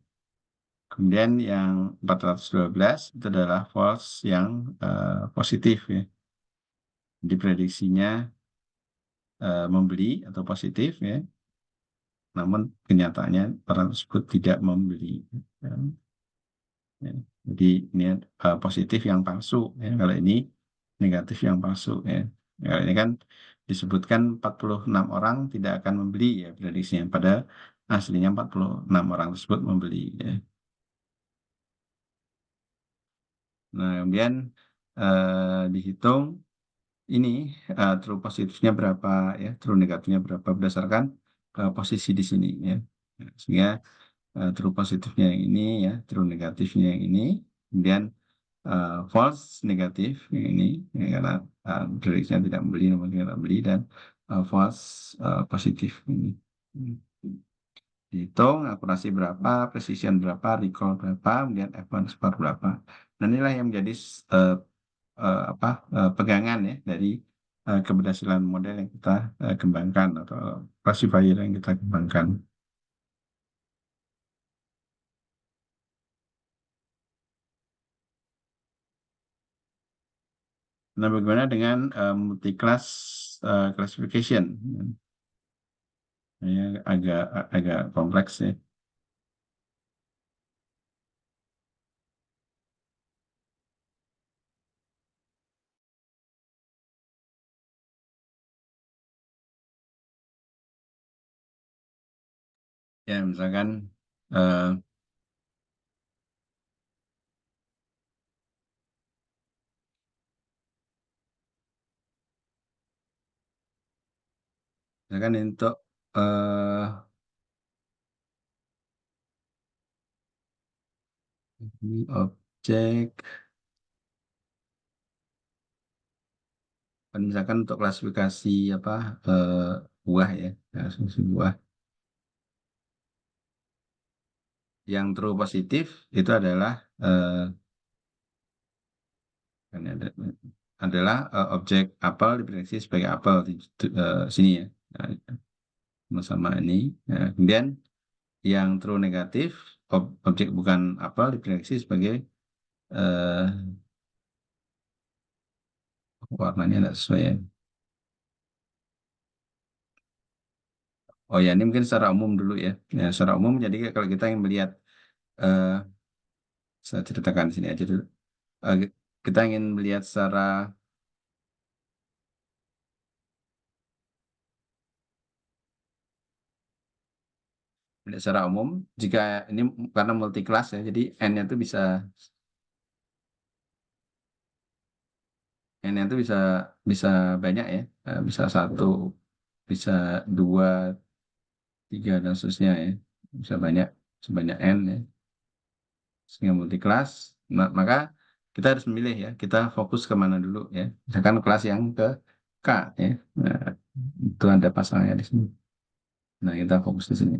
Kemudian yang 412 itu adalah false yang positif ya. Diprediksinya membeli atau positif ya, namun kenyataannya orang tersebut tidak membeli. Ya. Ya. Jadi ini positif yang palsu ya. Kalau ini negatif yang palsu ya. Kalau ini kan disebutkan 46 orang tidak akan membeli ya prediksinya. Pada aslinya 46 orang tersebut membeli ya. Nah kemudian dihitung ini true positifnya berapa ya, true negatifnya berapa berdasarkan posisi di sini ya. Nah, sehingga true positifnya yang ini ya, true negatifnya yang ini, kemudian false negatif yang ini ya, karena prediksinya tidak membeli namun tidak beli dan false positif ini. Hmm. Dihitung akurasi berapa, precision berapa, recall berapa, kemudian F1 score berapa. Dan inilah yang menjadi apa pegangan ya dari keberhasilan model yang kita kembangkan atau classifier yang kita kembangkan. Nah, bagaimana dengan multi-class classification? Ini agak agak kompleks ya. Ya, eh, misalkan untuk eh, ini objek, dan misalkan untuk klasifikasi apa buah ya, klasifikasi buah yang true positif itu adalah kan adalah objek apel diprediksi sebagai apel di sini ya. Sama-sama ini. Nah, kemudian yang true negatif objek bukan apel diprediksi sebagai eh, warnanya tidak sesuai ya. Oh ya, ini mungkin secara umum dulu ya. Ya, secara umum jadi kalau kita yang melihat eh, saya ceritakan di sini aja dulu. Eh, kita ingin melihat secara umum jika ini karena multi kelas ya, jadi n-nya itu n-nya itu bisa banyak ya. Bisa satu, bisa dua, tiga dan seterusnya ya. Bisa banyak sebanyak n ya. Sehingga multi kelas, maka kita harus memilih ya. Kita fokus kemana dulu ya. Misalkan kelas yang ke K ya. Nah, itu ada pasalnya di sini. Nah, kita fokus di sini.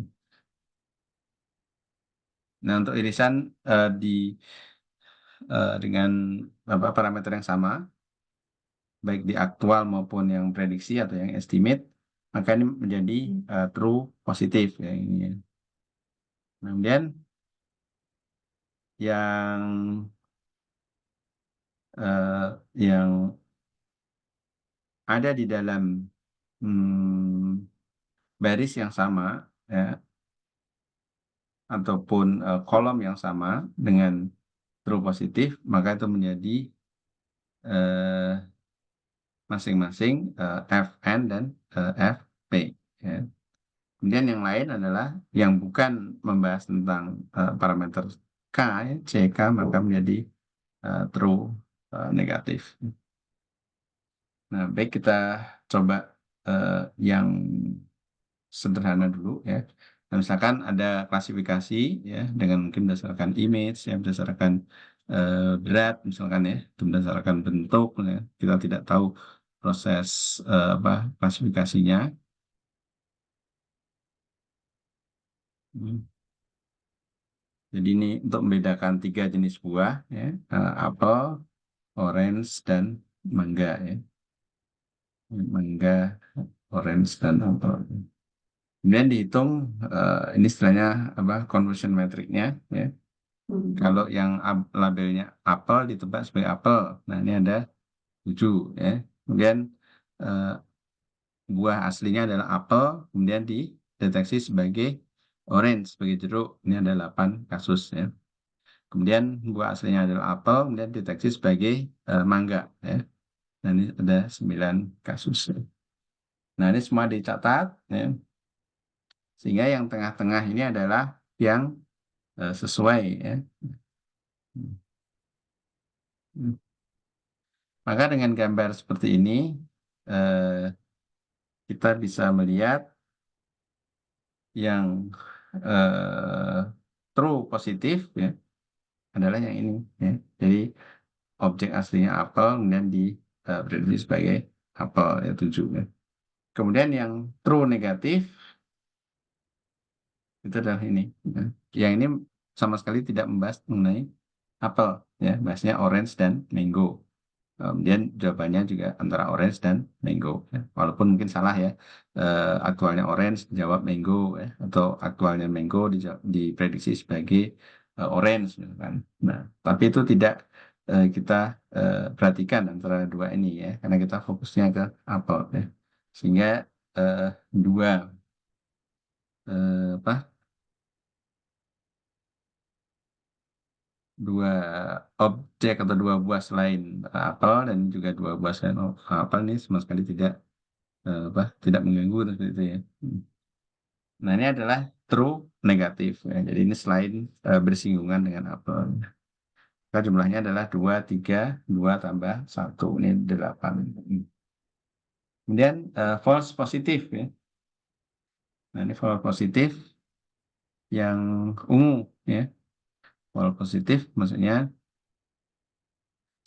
Nah, untuk irisan dengan apa parameter yang sama, baik di aktual maupun yang prediksi atau yang estimate, maka ini menjadi true positif ya ini ya. Nah, kemudian yang yang ada di dalam baris yang sama ya, ataupun kolom yang sama dengan true positif, maka itu menjadi eh, masing-masing Fn dan Fp ya. Kemudian yang lain adalah yang bukan membahas tentang parameter K ya, CK, maka menjadi true negatif. Nah, baik kita coba yang sederhana dulu ya. Nah, misalkan ada klasifikasi ya dengan mungkin berdasarkan image ya, berdasarkan berat misalkan ya, itu berdasarkan bentuk ya. Kita tidak tahu proses apa klasifikasinya. Hmm. Jadi ini untuk membedakan 3 jenis buah ya, apel, orange dan mangga ya. Mangga, orange dan apel. Kemudian dihitung ini istilahnya apa conversion metricnya ya. Kalau yang labelnya apel ditebak sebagai apel. Nah, ini ada 7 ya. Kemudian eh, buah aslinya adalah apel, kemudian dideteksi sebagai orange, sebagai jeruk. Ini ada 8 kasus ya. Kemudian buah aslinya adalah apel, kemudian dideteksi sebagai mangga ya. Nah, ini ada 9 kasus ya. Nah, ini semua dicatat ya. Sehingga yang tengah-tengah ini adalah yang sesuai ya. Maka dengan gambar seperti ini eh, kita bisa melihat yang eh, true positif ya adalah yang ini ya. Jadi objek aslinya apel kemudian diprediksi sebagai apel ya 7 ya. Kemudian yang true negatif itu adalah ini ya. Yang ini sama sekali tidak membahas mengenai apel ya, bahasnya orange dan mango. Kemudian jawabannya juga antara orange dan mango. Ya. Walaupun mungkin salah ya, aktualnya orange dijawab mango ya. Atau aktualnya mango diprediksi sebagai orange, misalkan. Nah, tapi itu tidak kita perhatikan antara dua ini ya, karena kita fokusnya ke apel ya. Sehingga eh, dua apa dua objek atau dua buah selain apel dan juga dua buah selain apel ini sama sekali tidak tidak mengganggu dan seperti itu ya. Nah, ini adalah true negatif ya. Jadi ini selain bersinggungan dengan apel. Maka jumlahnya adalah 2 3 2 tambah 1 ini 8. Kemudian false positif ya. Nah, ini false positif yang ungu ya. False positif maksudnya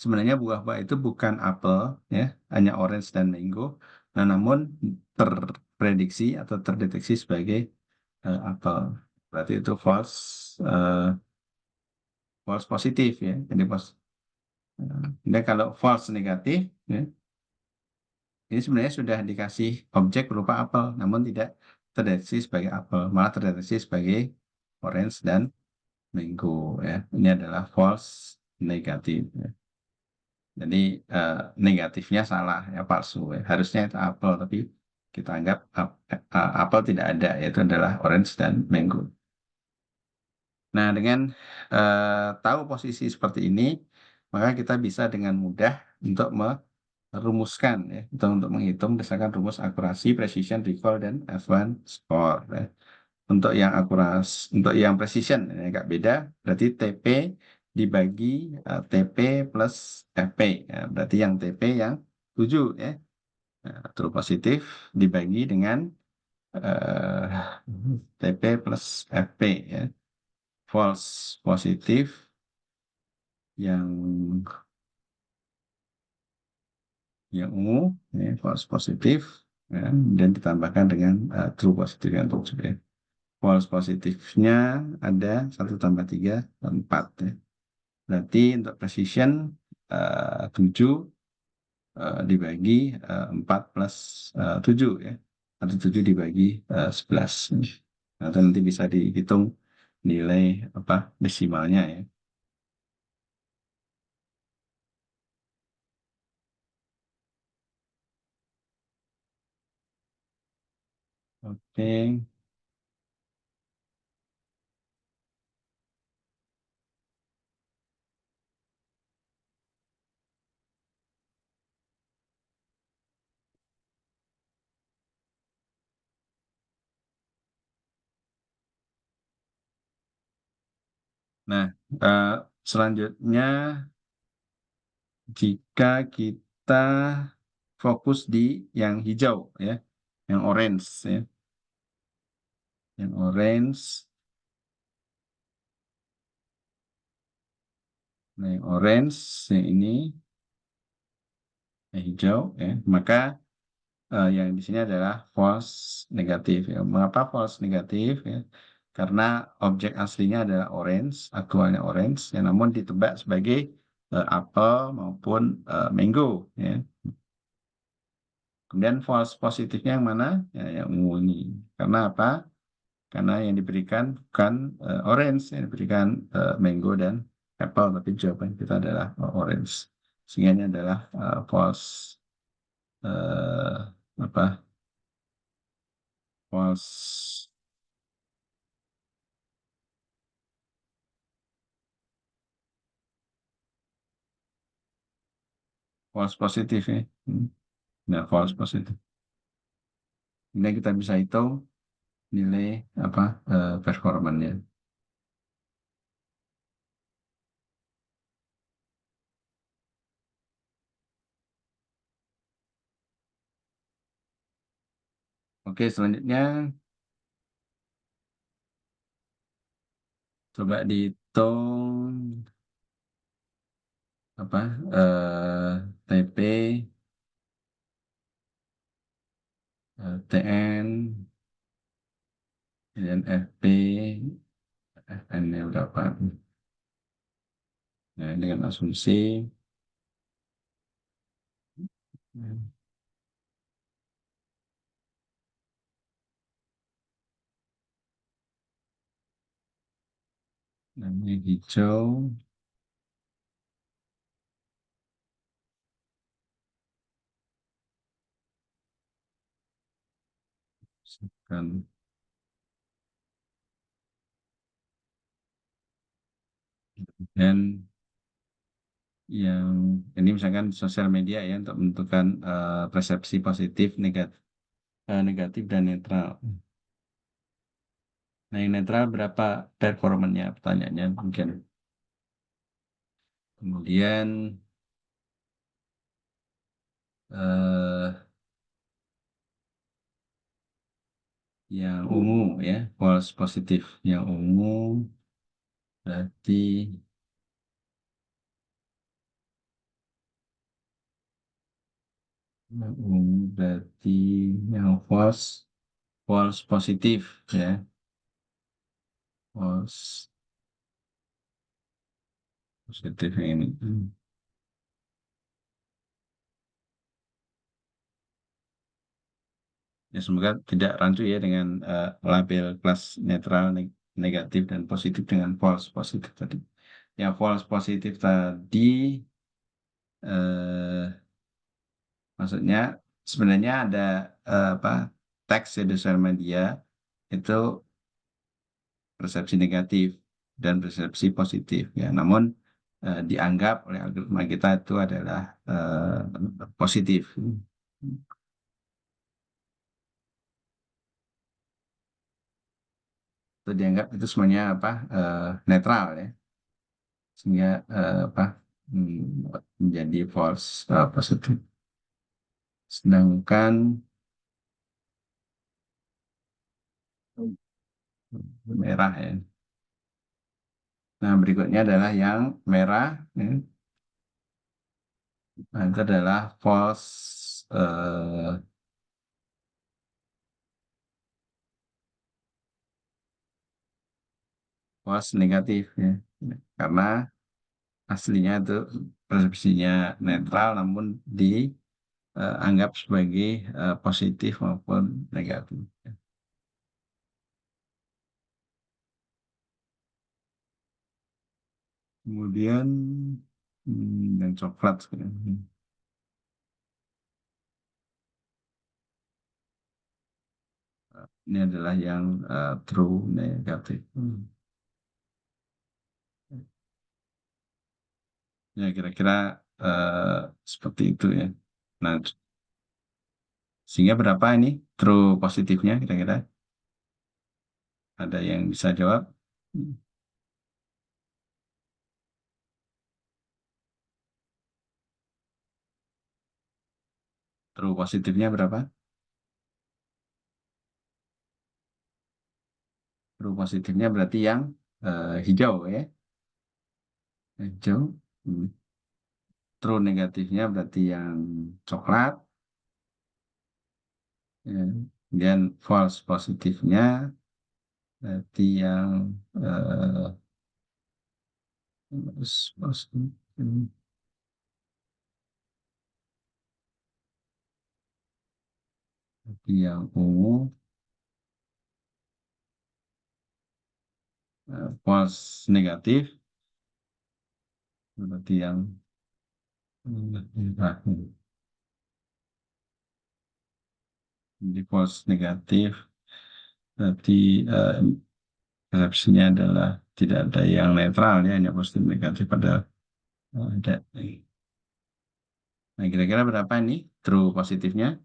sebenarnya buah-buah itu bukan apel ya, hanya orange dan mango. Nah, namun terprediksi atau terdeteksi sebagai apel. Berarti itu false positif ya. Jadi dan kalau false negatif ya, ini sebenarnya sudah dikasih objek berupa apel, namun tidak terdeteksi sebagai apel, malah terdeteksi sebagai orange dan mango ya. Ini adalah false negatif. Ya. Jadi negatifnya salah ya, palsu ya. Harusnya itu apel, tapi kita anggap apel tidak ada, yaitu adalah orange dan mango. Nah, dengan tahu posisi seperti ini, maka kita bisa dengan mudah untuk merumuskan ya, untuk menghitung berdasarkan rumus akurasi, precision, recall, dan F1 score. Ya. Untuk yang precision ini agak beda, berarti TP dibagi TP plus FP. Ya, berarti yang TP yang 7 ya. Nah, true positif dibagi dengan eh, TP plus FP ya. False positif yang ungu ya, false positif ya, dan ditambahkan dengan true positif yang 7 ya. False positifnya ada 1 tambah 3 4 ya. Berarti untuk precision 7 dibagi 4 plus 7 ya. Atau 7 dibagi 11. Nah, itu nanti bisa dihitung nilai apa desimalnya ya. Oke. Nah, eh, selanjutnya jika kita fokus di yang hijau ya, yang orange ya, yang orange, nah yang orange yang ini yang hijau ya, maka yang di sini adalah false negatif ya. Mengapa false negatif ya? Karena objek aslinya adalah orange, aktualnya orange, ya, namun ditebak sebagai apel maupun mango ya. Kemudian false positifnya yang mana? Ya, yang ungu ini. Karena apa? Karena yang diberikan bukan orange, yang diberikan mango dan apple, tapi jawaban kita adalah orange. Sehingga ini adalah false apa? False false positif ya. Nah, false positif. Ini kita bisa hitung nilai apa performanya. Oke, selanjutnya coba dihitung apa TP, TN, dan FP, FN-nya berapa? Nah, dengan asumsi namanya hijau, kan, dan yang ini misalkan sosial media ya untuk menentukan persepsi positif, negatif, negatif dan netral. Nah, yang netral berapa performanya pertanyaannya mungkin. Kemudian eh, yang ungu ya, false positif. Yang ungu berarti yang ungu berarti yang false positif ya. False positif yang ini. Ya, semoga tidak rancu ya dengan label kelas netral, negatif dan positif dengan false positif tadi. Yang false positif tadi eh, maksudnya sebenarnya ada apa teks ya di sosial media itu persepsi negatif dan persepsi positif ya. Namun dianggap oleh algoritma kita itu adalah positif. Itu dianggap itu semuanya apa netral ya, sehingga apa menjadi false positif. Sedangkan merah ya. Nah, berikutnya adalah yang merah. Ya. Nah, itu adalah false negatif ya. Karena aslinya itu persepsinya netral, namun di anggap sebagai positif maupun negatif. Kemudian yang coklat sekarang. Ini adalah yang true negatif. Ya kira-kira seperti itu ya. Nah, sehingga berapa ini true positifnya kira-kira? Ada yang bisa jawab? True positifnya berapa? True positifnya berarti yang hijau ya. Hijau. Hmm. True negatifnya berarti yang coklat. Ya. Kemudian false positifnya berarti yang positif, berarti yang ungu. False negatif berarti yang di false negatif berarti persepsinya adalah tidak ada yang netral ya, hanya positif negatif pada ada. Nah, kira-kira berapa ini true positifnya?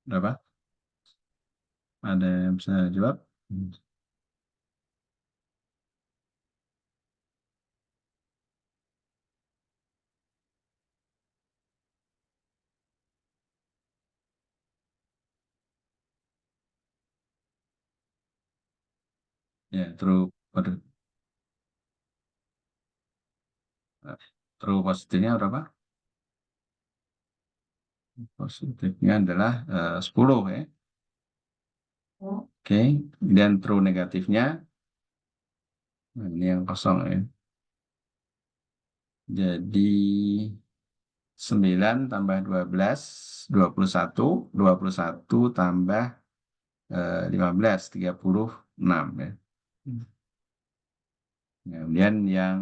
Berapa? Ada yang bisa jawab? Ya, true positifnya berapa? Positifnya adalah 10 ya. Oke, dan true negatifnya, nah, ini yang kosong ya. Jadi 9 tambah 12, 21, 21 tambah 15, 36 ya. Kemudian yang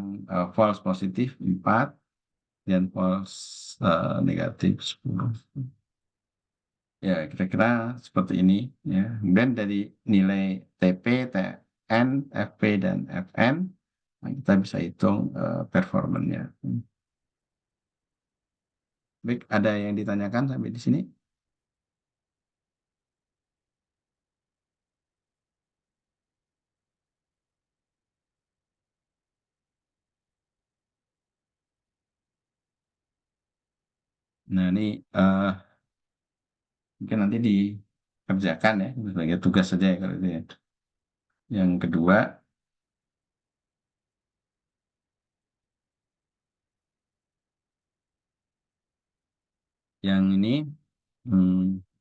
false positif 4 dan false negatif 10. Ya, kira-kira seperti ini ya. Kemudian dari nilai TP, TN, FP dan FN, nah, kita bisa hitung performanya. Baik, ada yang ditanyakan sampai di sini? Nah, ini mungkin nanti dikerjakan ya sebagai tugas saja ya kalau itu ya. Yang kedua, yang ini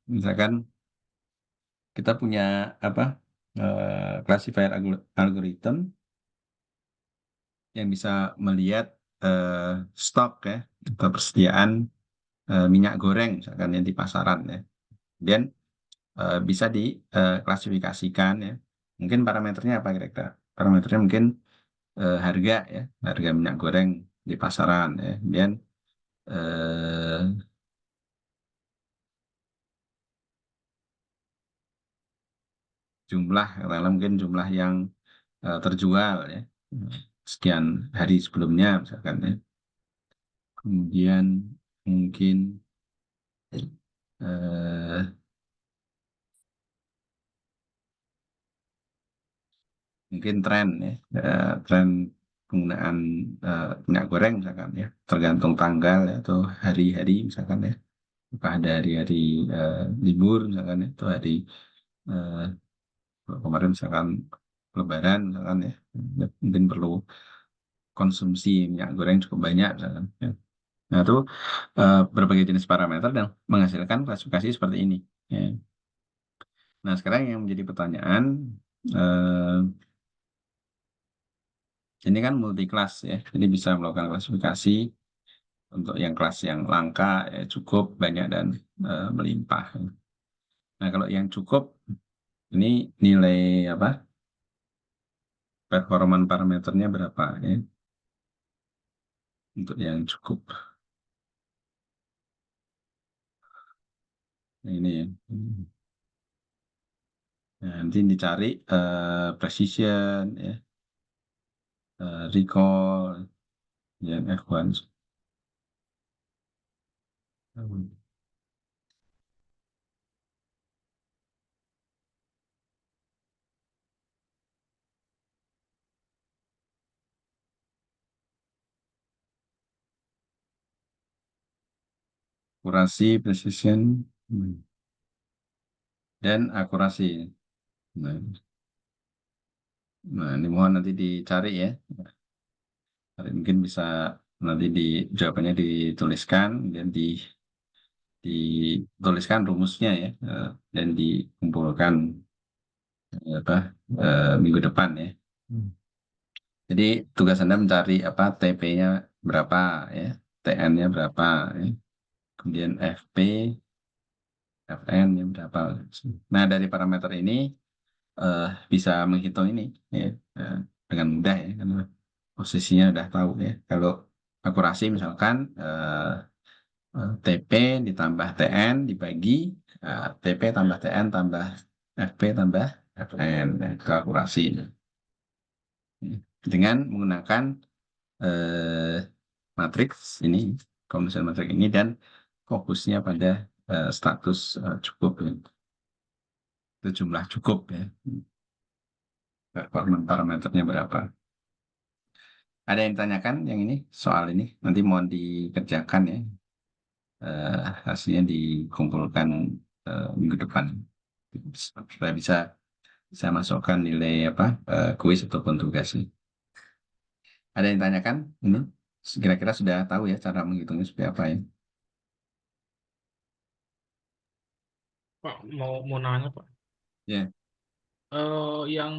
misalkan kita punya apa classifier algorithm yang bisa melihat stok ya atau persediaan minyak goreng misalkan yang di pasaran ya. Kemudian bisa diklasifikasikan ya. Mungkin parameternya apa kira-kira? Parameternya mungkin harga ya, harga minyak goreng di pasaran ya. Kemudian eh, jumlah, katakanlah mungkin jumlah yang terjual ya, sekian hari sebelumnya misalkan ya. Kemudian mungkin eh, mungkin tren ya, tren penggunaan minyak goreng misalkan ya, tergantung tanggal ya, atau hari-hari misalkan ya. Apakah ada hari-hari libur misalkan ya, atau hari eh, kemarin misalkan Lebaran misalkan ya, mungkin perlu konsumsi minyak goreng cukup banyak misalkan ya. Nah itu berbagai jenis parameter dan menghasilkan klasifikasi seperti ini. Ya. Nah sekarang yang menjadi pertanyaan, eh, ini kan multi kelas ya, jadi bisa melakukan klasifikasi Untuk yang kelas yang langka ya cukup banyak dan melimpah. Nah, kalau yang cukup ini nilai apa? Performan parameternya berapa ya? Untuk yang cukup. Nah, ini ya. Nah, nanti dicari precision ya, recall yang F1. Akurasi, precision, dan akurasi. Nah, nah, ini mohon nanti dicari ya. Mungkin bisa nanti di jawabannya dituliskan dan dituliskan rumusnya ya, dan dikumpulkan apa minggu depan ya. Jadi tugas Anda mencari apa TP-nya berapa ya, TN-nya berapa ya. Kemudian FP, FN-nya berapa. Nah, dari parameter ini bisa menghitung ini ya, dengan mudah ya, karena posisinya udah tahu ya. Kalau akurasi misalkan TP ditambah TN dibagi TP tambah TN tambah FP tambah FN. Nah, itu akurasi. Dengan menggunakan eh, matriks ini, kombinasi matriks ini dan fokusnya pada status cukup ya. Itu jumlah cukup ya. Parameternya berapa. Ada yang ditanyakan yang ini soal ini? Nanti mohon dikerjakan ya. Hasilnya dikumpulkan minggu depan. Supaya bisa saya masukkan nilai apa kuis ataupun tugas. Ada yang tanyakan ini? Kira-kira sudah tahu ya cara menghitungnya seperti apa ya? Pak, mau nanya Pak. Ya, Yang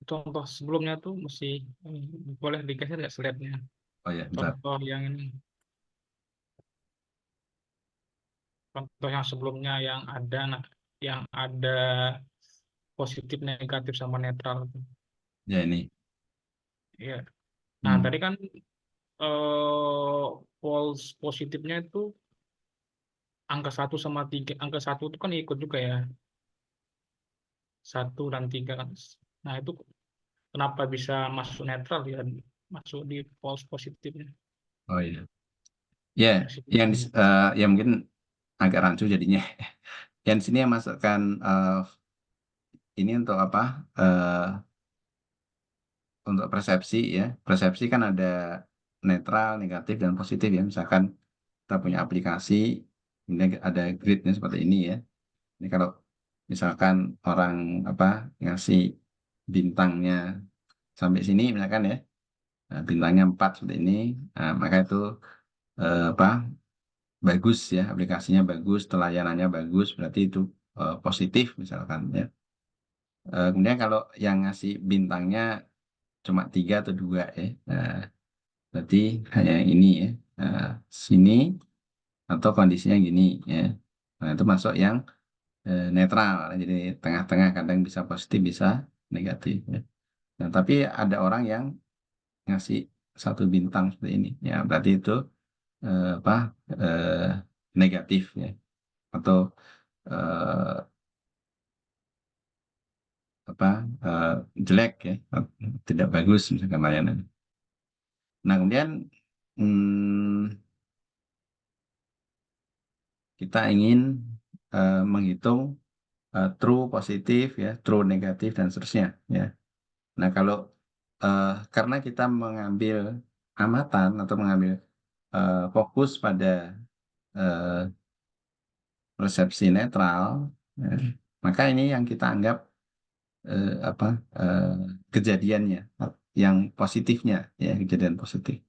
contoh sebelumnya tuh masih boleh digeser nggak slide-nya? oh ya, bentar. Contoh yang ini, contoh yang sebelumnya yang ada positif, negatif sama netral tuh. Ya ini. Iya. Nah, Hmm. tadi kan eh false positifnya itu angka 1 sama 3. Angka 1 itu kan ikut juga ya. 1 dan 3 kan. Nah, itu kenapa bisa masuk netral ya? Masuk di false positifnya. Oh iya. Ya, Masih. ya mungkin agak rancu jadinya. Yang di sini yang masukkan ini untuk apa? Untuk persepsi ya. Persepsi kan ada netral, negatif, dan positif ya. Misalkan kita punya aplikasi, ini ada gridnya seperti ini ya. Ini kalau misalkan orang apa ngasih bintangnya sampai sini misalkan ya, nah, bintangnya 4 seperti ini, nah, maka itu apa bagus ya, aplikasinya bagus, pelayanannya bagus, berarti itu positif misalkan ya. Kemudian kalau yang ngasih bintangnya cuma 3 atau 2 ya, nah, berarti hanya ini ya, nah, sini atau kondisinya gini ya. Nah, itu masuk yang netral, jadi tengah-tengah kadang bisa positif bisa negatif ya. Nah, tapi ada orang yang ngasih 1 bintang seperti ini ya, berarti itu apa negatif ya, atau eh, apa eh, jelek ya, tidak bagus misalkan layanan. Nah, kemudian hmm, kita ingin menghitung true positif ya, true negatif dan seterusnya ya. Nah, kalau karena kita mengambil amatan atau mengambil fokus pada eh, persepsi netral, ya, maka ini yang kita anggap apa kejadiannya, yang positifnya, ya kejadian positif.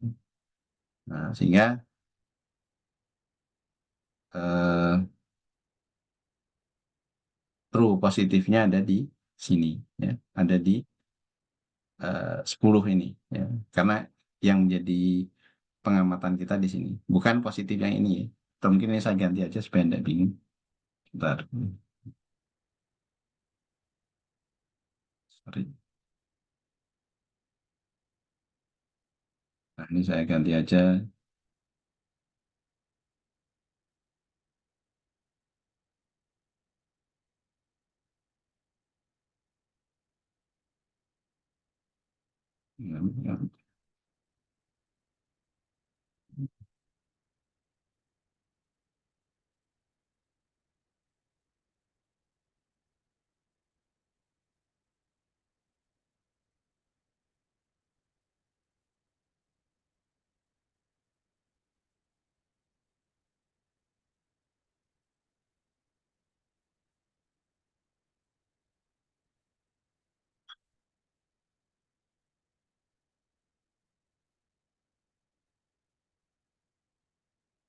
Nah, sehingga eh, true positifnya ada di sini, ya, ada di 10 ini, ya, karena yang menjadi pengamatan kita di sini. Bukan positif yang ini ya. Atau mungkin ini saya ganti aja supaya tidak bingung. Bentar. Sorry. Nah, ini saya ganti aja.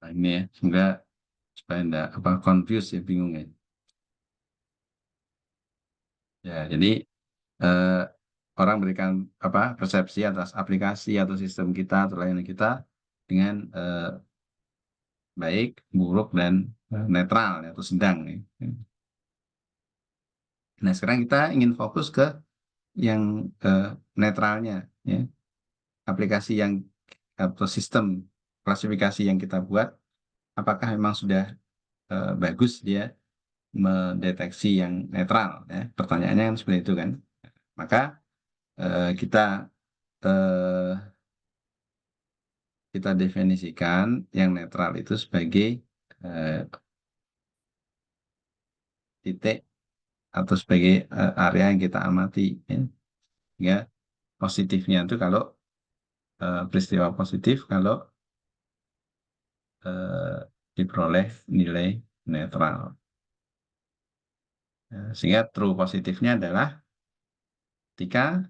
Nah, ini ya, semoga supaya enggak apa confuse ya, bingung ya. Ya, jadi eh, orang berikan apa persepsi atas aplikasi atau sistem kita atau layanan kita dengan baik, buruk dan netral ya, atau sedang ya. Nah, sekarang kita ingin fokus ke yang netralnya ya. Aplikasi yang atau sistem klasifikasi yang kita buat apakah memang sudah bagus dia mendeteksi yang netral ya. Pertanyaannya kan seperti itu kan. Maka kita eh, kita definisikan yang netral itu sebagai eh, titik atau sebagai area yang kita amati ya. Sehingga positifnya itu kalau peristiwa positif kalau eh, diperoleh nilai netral. Sehingga true positifnya adalah ketika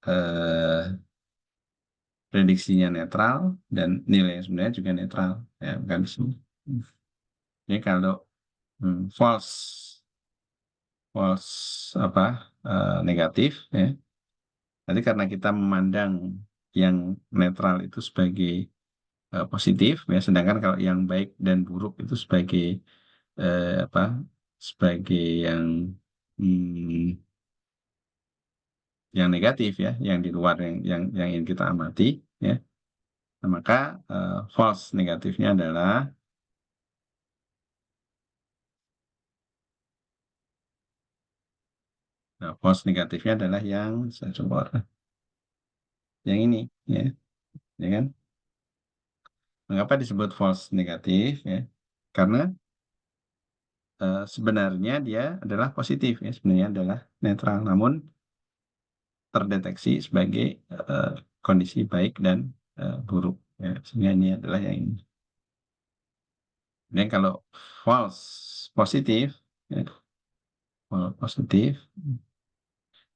eh, prediksinya netral dan nilai sebenarnya juga netral ya bukan sih. Jadi kalau false false apa negatif ya. Nanti karena kita memandang yang netral itu sebagai positif ya, sedangkan kalau yang baik dan buruk itu sebagai apa sebagai hmm, yang negatif ya, yang di luar yang ingin kita amati ya. Nah, maka false negatifnya adalah false negatifnya adalah yang saya coba yang ini ya, ya kan? Mengapa disebut false negatif ya? Karena sebenarnya dia adalah positif ya, sebenarnya adalah netral, namun terdeteksi sebagai kondisi baik dan buruk ya. Sehingga ini adalah yang ini. Dan kalau false positif ya, false positif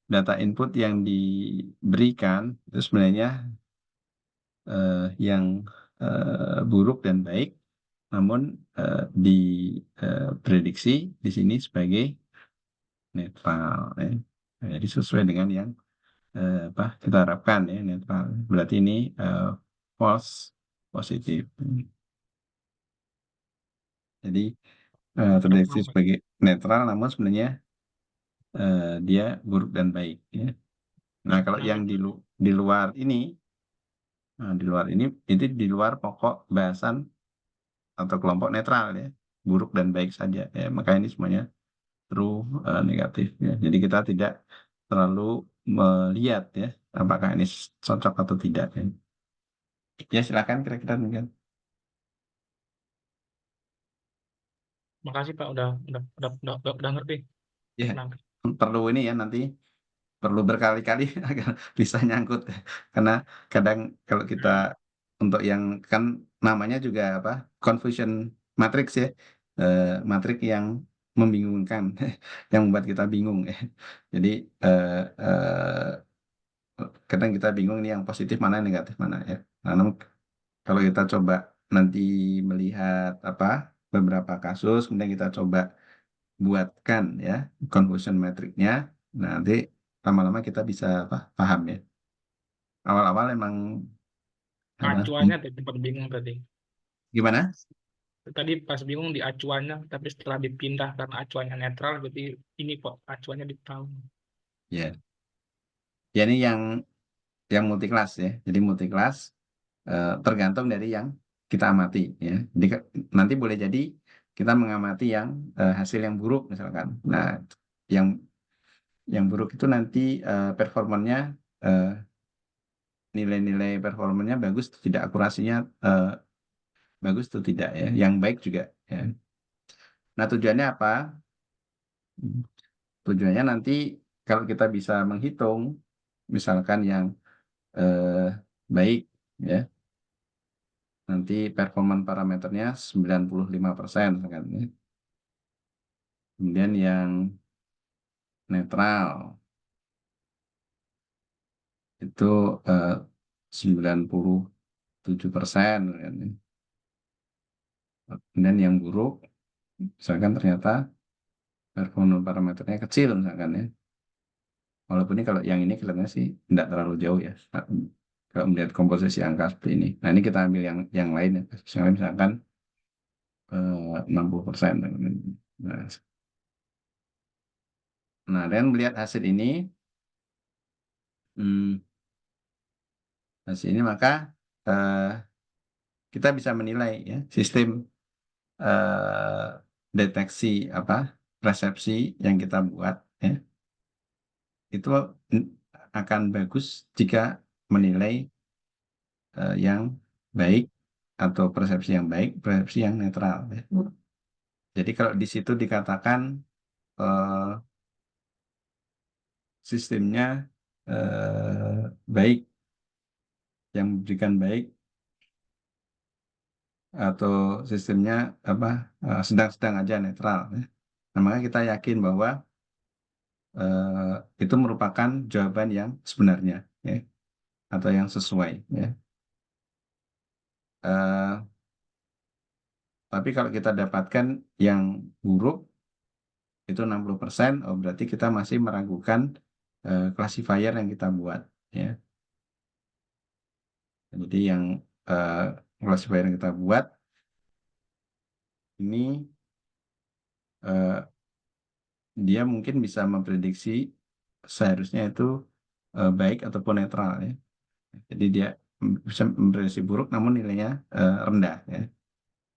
data input yang diberikan itu sebenarnya yang buruk dan baik, namun diprediksi di sini sebagai netral. Ya. Nah, jadi sesuai dengan yang apa kita harapkan ya netral. Berarti ini false positif. Jadi Udah terdeteksi paham, Pak. sebagai netral, namun sebenarnya dia buruk dan baik. Ya. Nah, kalau Nah, yang di luar ini, di luar ini itu di luar pokok bahasan atau kelompok netral ya, buruk dan baik saja. Ya, maka ini semuanya true negatif. Ya. Jadi kita tidak terlalu melihat ya apakah ini cocok atau tidak. Ya, ya silakan kira-kira mungkin. makasih Pak udah ngerti. Ya, Tenang. perlu ini ya nanti perlu berkali-kali agar bisa nyangkut karena kadang kalau kita untuk yang kan namanya juga apa confusion matrix ya matriks yang membingungkan yang membuat kita bingung ya jadi eh, eh, kadang kita bingung nih yang positif mana yang negatif mana ya nah, namun kalau kita coba nanti melihat apa beberapa kasus kemudian kita coba buatkan ya confusion matrixnya nah, nanti lama-lama kita bisa apa, paham ya awal-awal emang apa acuannya tadi tempat bingung tadi. gimana? Tadi pas bingung di acuannya, tapi setelah dipindah karena acuannya netral, jadi ini kok acuannya di tahun. Ya, ya ini yang multi kelas ya. Jadi multi kelas tergantung dari yang kita amati ya. Jadi nanti boleh jadi kita mengamati yang hasil yang buruk misalkan. Nah, yang buruk itu nanti performanya eh, nilai-nilai performanya bagus atau tidak, akurasinya bagus atau tidak ya. Yang baik juga ya. Nah, tujuannya apa? Tujuannya nanti kalau kita bisa menghitung misalkan yang eh, baik ya, nanti performan parameternya 95% kan ya. Kemudian yang netral itu eh, 97% kan ya. Kemudian yang buruk misalkan ternyata performa parameternya kecil misalkan ya. Walaupun ini kalau yang ini kelihatannya sih tidak terlalu jauh ya. Kalau melihat komposisi angka seperti ini. Nah, ini kita ambil yang lain ya. Misalkan, 60%. Nah, dan melihat hasil ini, hmm, maka eh, kita bisa menilai ya sistem eh, deteksi apa resepsi yang kita buat ya itu akan bagus jika menilai yang baik atau persepsi yang baik, persepsi yang netral ya. Jadi kalau di situ dikatakan eh, sistemnya baik, yang memberikan baik, atau sistemnya apa sedang-sedang aja netral ya. Nah, maka kita yakin bahwa itu merupakan jawaban yang sebenarnya ya, atau yang sesuai ya. Eh, tapi kalau kita dapatkan yang buruk itu 60%, oh berarti kita masih meragukan classifier yang kita buat ya. Jadi yang eh, classifier yang kita buat ini eh, dia mungkin bisa memprediksi seharusnya itu baik ataupun netral ya. Jadi dia bisa memprediksi buruk namun nilainya rendah ya.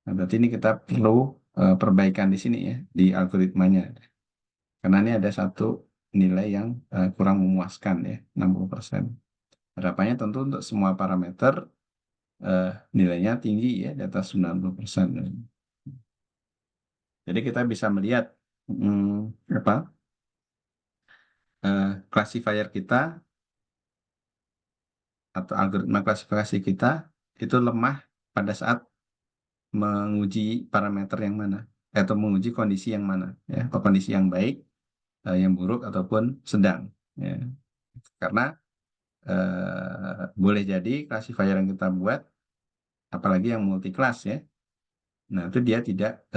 Nah, berarti ini kita perlu perbaikan di sini ya di algoritmanya. Karena ini ada satu nilai yang kurang memuaskan ya, 60%. Harapannya tentu untuk semua parameter nilainya tinggi ya, di atas 90%. Jadi kita bisa melihat apa classifier kita atau algoritma klasifikasi kita itu lemah pada saat menguji parameter yang mana atau menguji kondisi yang mana ya, atau kondisi yang baik, yang buruk ataupun sedang ya. Karena boleh jadi classifier yang kita buat apalagi yang multi kelas ya, nah itu dia tidak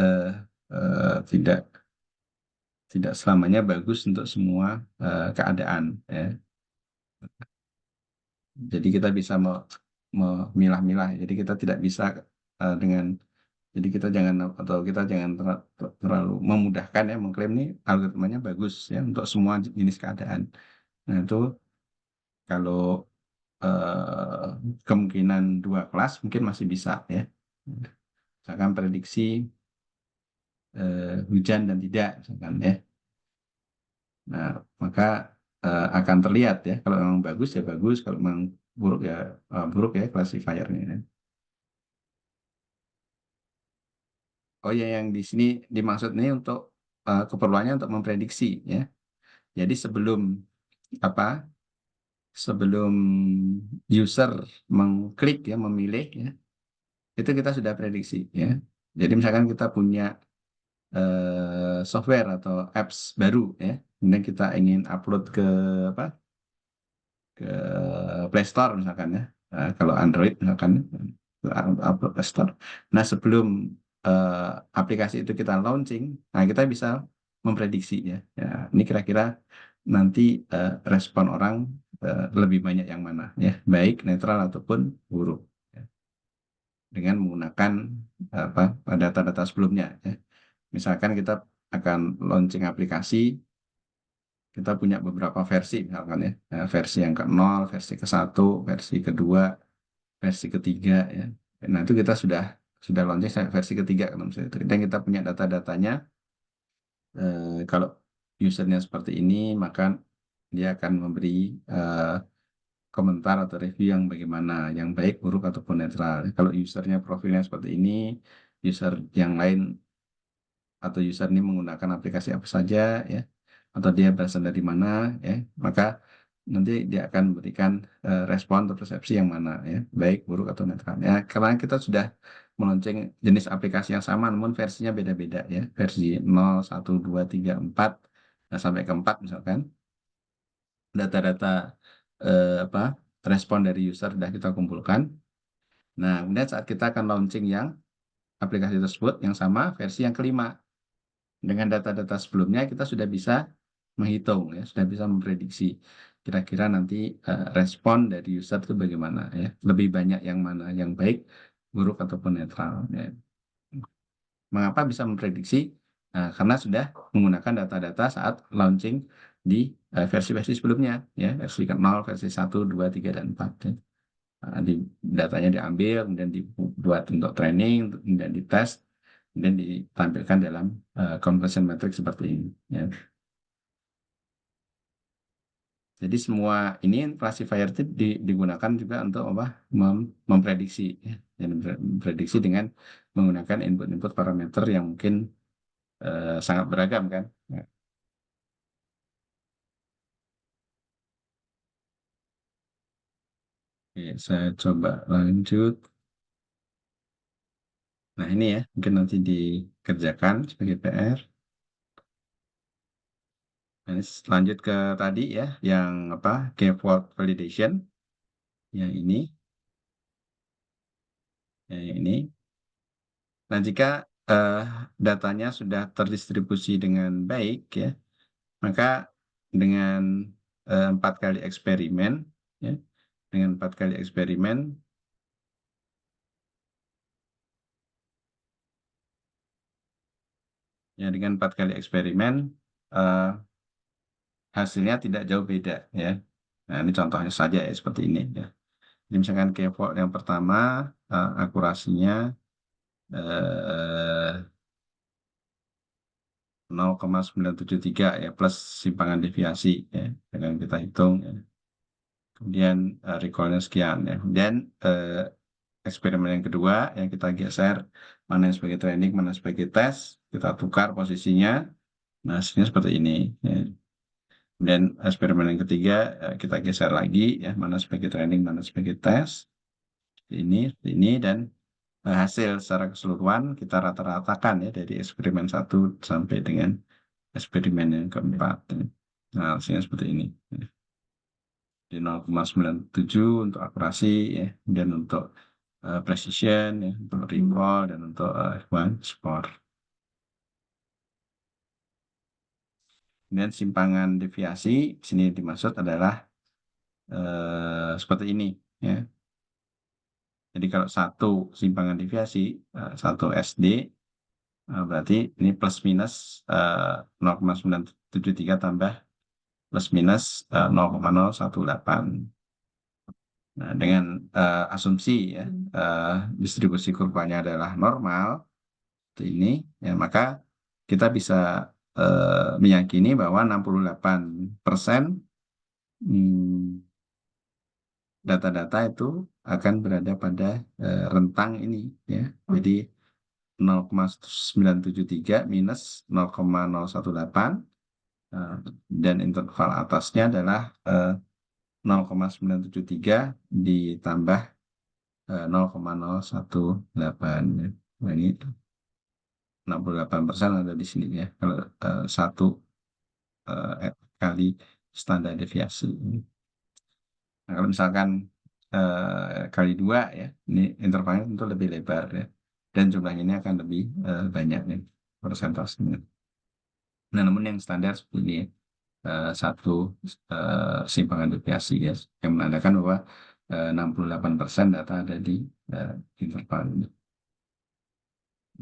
tidak selamanya bagus untuk semua keadaan ya. Jadi kita bisa memilah-milah. Jadi kita tidak bisa dengan jadi kita jangan atau kita jangan terlalu memudahkan ya mengklaim nih algoritmanya bagus ya untuk semua jenis keadaan. Nah itu kalau eh, kemungkinan dua kelas mungkin masih bisa ya. Misalkan prediksi hujan dan tidak misalkan ya. Nah maka akan terlihat ya kalau memang bagus ya bagus, kalau memang buruk ya buruk ya classifiernya ya. Oh ya, yang di sini dimaksud ini untuk keperluannya untuk memprediksi ya. Jadi apa? Sebelum user mengklik ya, memilih ya, itu kita sudah prediksi ya. Jadi misalkan kita punya software atau apps baru ya, kemudian kita ingin upload ke apa? Ke Play Store misalkan ya. Nah, kalau Android misalkan upload Play Store. Nah, sebelum aplikasi itu kita launching, nah kita bisa memprediksi ya. Ya, ini kira-kira nanti respon orang lebih banyak yang mana ya, baik, netral ataupun buruk. dengan menggunakan apa data-data sebelumnya. Ya. Misalkan kita akan launching aplikasi, kita punya beberapa versi misalkan ya. Versi yang ke-0, versi ke-1, versi kedua, versi ketiga ya. Nah, itu kita sudah launching sampai versi ketiga kan misalnya itu. Dan kita punya data-datanya, kalau usernya seperti ini, maka dia akan memberi eh, komentar atau review yang bagaimana, yang baik, buruk ataupun netral. Kalau usernya profilnya seperti ini, user yang lain atau user ini menggunakan aplikasi apa saja ya, atau dia berasal dari mana ya, maka nanti dia akan memberikan respon atau persepsi yang mana ya, baik, buruk atau netral. Ya, karena kita sudah melonceng jenis aplikasi yang sama namun versinya beda-beda ya, versi 0, 1, 2, 3, 4, nah, sampai ke 4 misalkan. Data-data apa respon dari user sudah kita kumpulkan. Nah, kemudian saat kita akan launching yang aplikasi tersebut yang sama versi yang kelima. Dengan data-data sebelumnya kita sudah bisa menghitung ya, sudah bisa memprediksi kira-kira nanti respon dari user itu bagaimana ya, lebih banyak yang mana, yang baik, buruk ataupun netral ya. Mengapa bisa memprediksi? Nah, karena sudah menggunakan data-data saat launching di versi-versi sebelumnya ya, versi ke-0, versi 1, 2, 3, dan 4 ya. Di datanya diambil, kemudian dibuat untuk training, kemudian dites, kemudian ditampilkan dalam conversion metric seperti ini. Ya. Jadi semua ini classifier itu digunakan juga untuk apa? Memprediksi, ya. Dan memprediksi dengan menggunakan input-input parameter yang mungkin sangat beragam kan. Ya. Oke, saya coba lanjut. Nah ini ya, mungkin nanti dikerjakan sebagai PR. Nah, lanjut ke tadi ya, yang apa, keyword validation, yang ini, yang ini. Nah, jika eh, datanya sudah terdistribusi dengan baik ya, maka dengan 4 kali eksperimen, ya, dengan 4 kali eksperimen, ya dengan 4 kali eksperimen, eh, hasilnya tidak jauh beda ya. Nah, ini contohnya saja ya seperti ini ya. Jadi misalkan keyword yang pertama akurasinya eh, 0,973 ya plus simpangan deviasi ya dengan kita hitung ya. Kemudian recallnya sekian ya. Kemudian eksperimen yang kedua yang kita geser mana yang sebagai training, mana sebagai tes, kita tukar posisinya. Nah, hasilnya seperti ini ya. Kemudian eksperimen yang ketiga kita geser lagi ya, mana sebagai training, mana sebagai tes. Ini dan hasil secara keseluruhan kita rata-ratakan ya dari eksperimen 1 sampai dengan eksperimen yang keempat. Nah, hasilnya seperti ini. Di 0,97 untuk akurasi ya, dan untuk precision ya, untuk recall dan untuk one score. Kemudian simpangan deviasi di sini dimaksud adalah seperti ini ya. Jadi kalau satu simpangan deviasi, satu SD, berarti ini plus minus 0,973 tambah plus minus 0,018. Nah, dengan asumsi ya distribusi kurvanya adalah normal seperti ini, ya maka kita bisa meyakini bahwa 68% data-data itu akan berada pada rentang ini ya. Jadi 0,973 minus 0,018 dan interval atasnya adalah 0,973 ditambah 0,018. Nah, ini 68% ada di sini ya. Kalau satu kali standar deviasi. Nah, kalau misalkan kali 2 ya, ini intervalnya tentu lebih lebar ya. Dan jumlahnya ini akan lebih banyak nih persentasenya. Nah, namun yang standar seperti ini satu simpangan deviasi ya, yang menandakan bahwa 68% data ada di interval ini.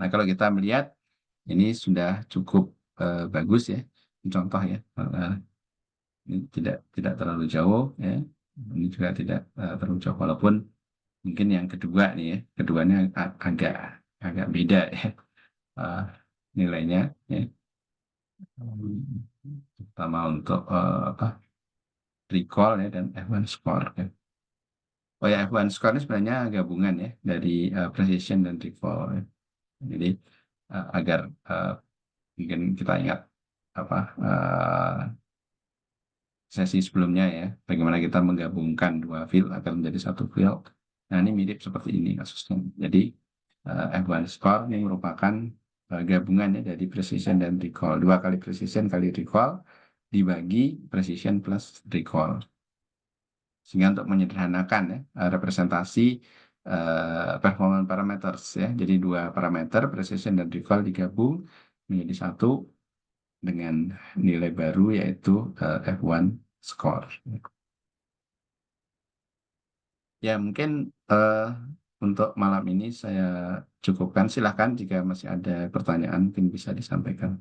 Nah, kalau kita melihat ini sudah cukup bagus ya, contoh ya. Ini tidak terlalu jauh ya. Ini juga tidak terlalu jauh, walaupun mungkin yang kedua nih ya, keduanya agak beda ya uh, nilainya ya. Terutama untuk apa, recall ya dan F1 score ya. Oh ya, F1 score ini sebenarnya gabungan ya dari precision dan recall ya. Jadi agar mungkin kita ingat apa sesi sebelumnya ya, bagaimana kita menggabungkan dua field agar menjadi satu field. Nah, ini mirip seperti ini kasusnya. Jadi F1 score ini merupakan gabungan ya dari precision dan recall. Dua kali precision kali recall dibagi precision plus recall. Sehingga untuk menyederhanakan ya, representasi performance parameters ya. Jadi dua parameter precision dan recall digabung menjadi satu dengan nilai baru yaitu F1 score. Ya, mungkin untuk malam ini saya cukupkan. Silahkan jika masih ada pertanyaan mungkin bisa disampaikan.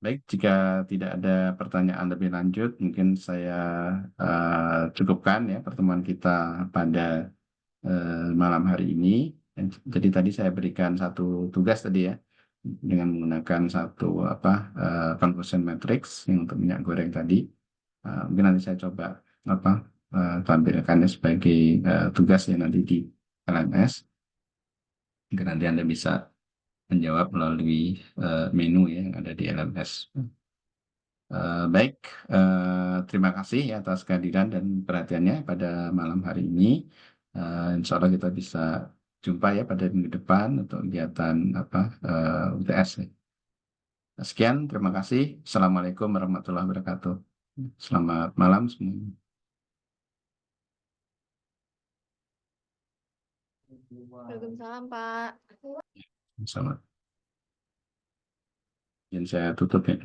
Baik, jika tidak ada pertanyaan lebih lanjut, mungkin saya cukupkan ya pertemuan kita pada malam hari ini. Jadi tadi saya berikan satu tugas tadi ya, dengan menggunakan satu apa conversion matrix yang untuk minyak goreng tadi. Mungkin nanti saya coba apa tampilkannya sebagai tugas yang nanti di LMS. Mungkin nanti Anda bisa menjawab melalui menu ya yang ada di LMS. Baik, terima kasih ya atas kehadiran dan perhatiannya pada malam hari ini. Insya Allah kita bisa jumpa ya pada minggu depan untuk kegiatan apa UTS. Sekian, terima kasih. Assalamualaikum warahmatullahi wabarakatuh. Selamat malam semuanya. Waalaikumsalam, Pak. Selamat. Izin saya tutup ya.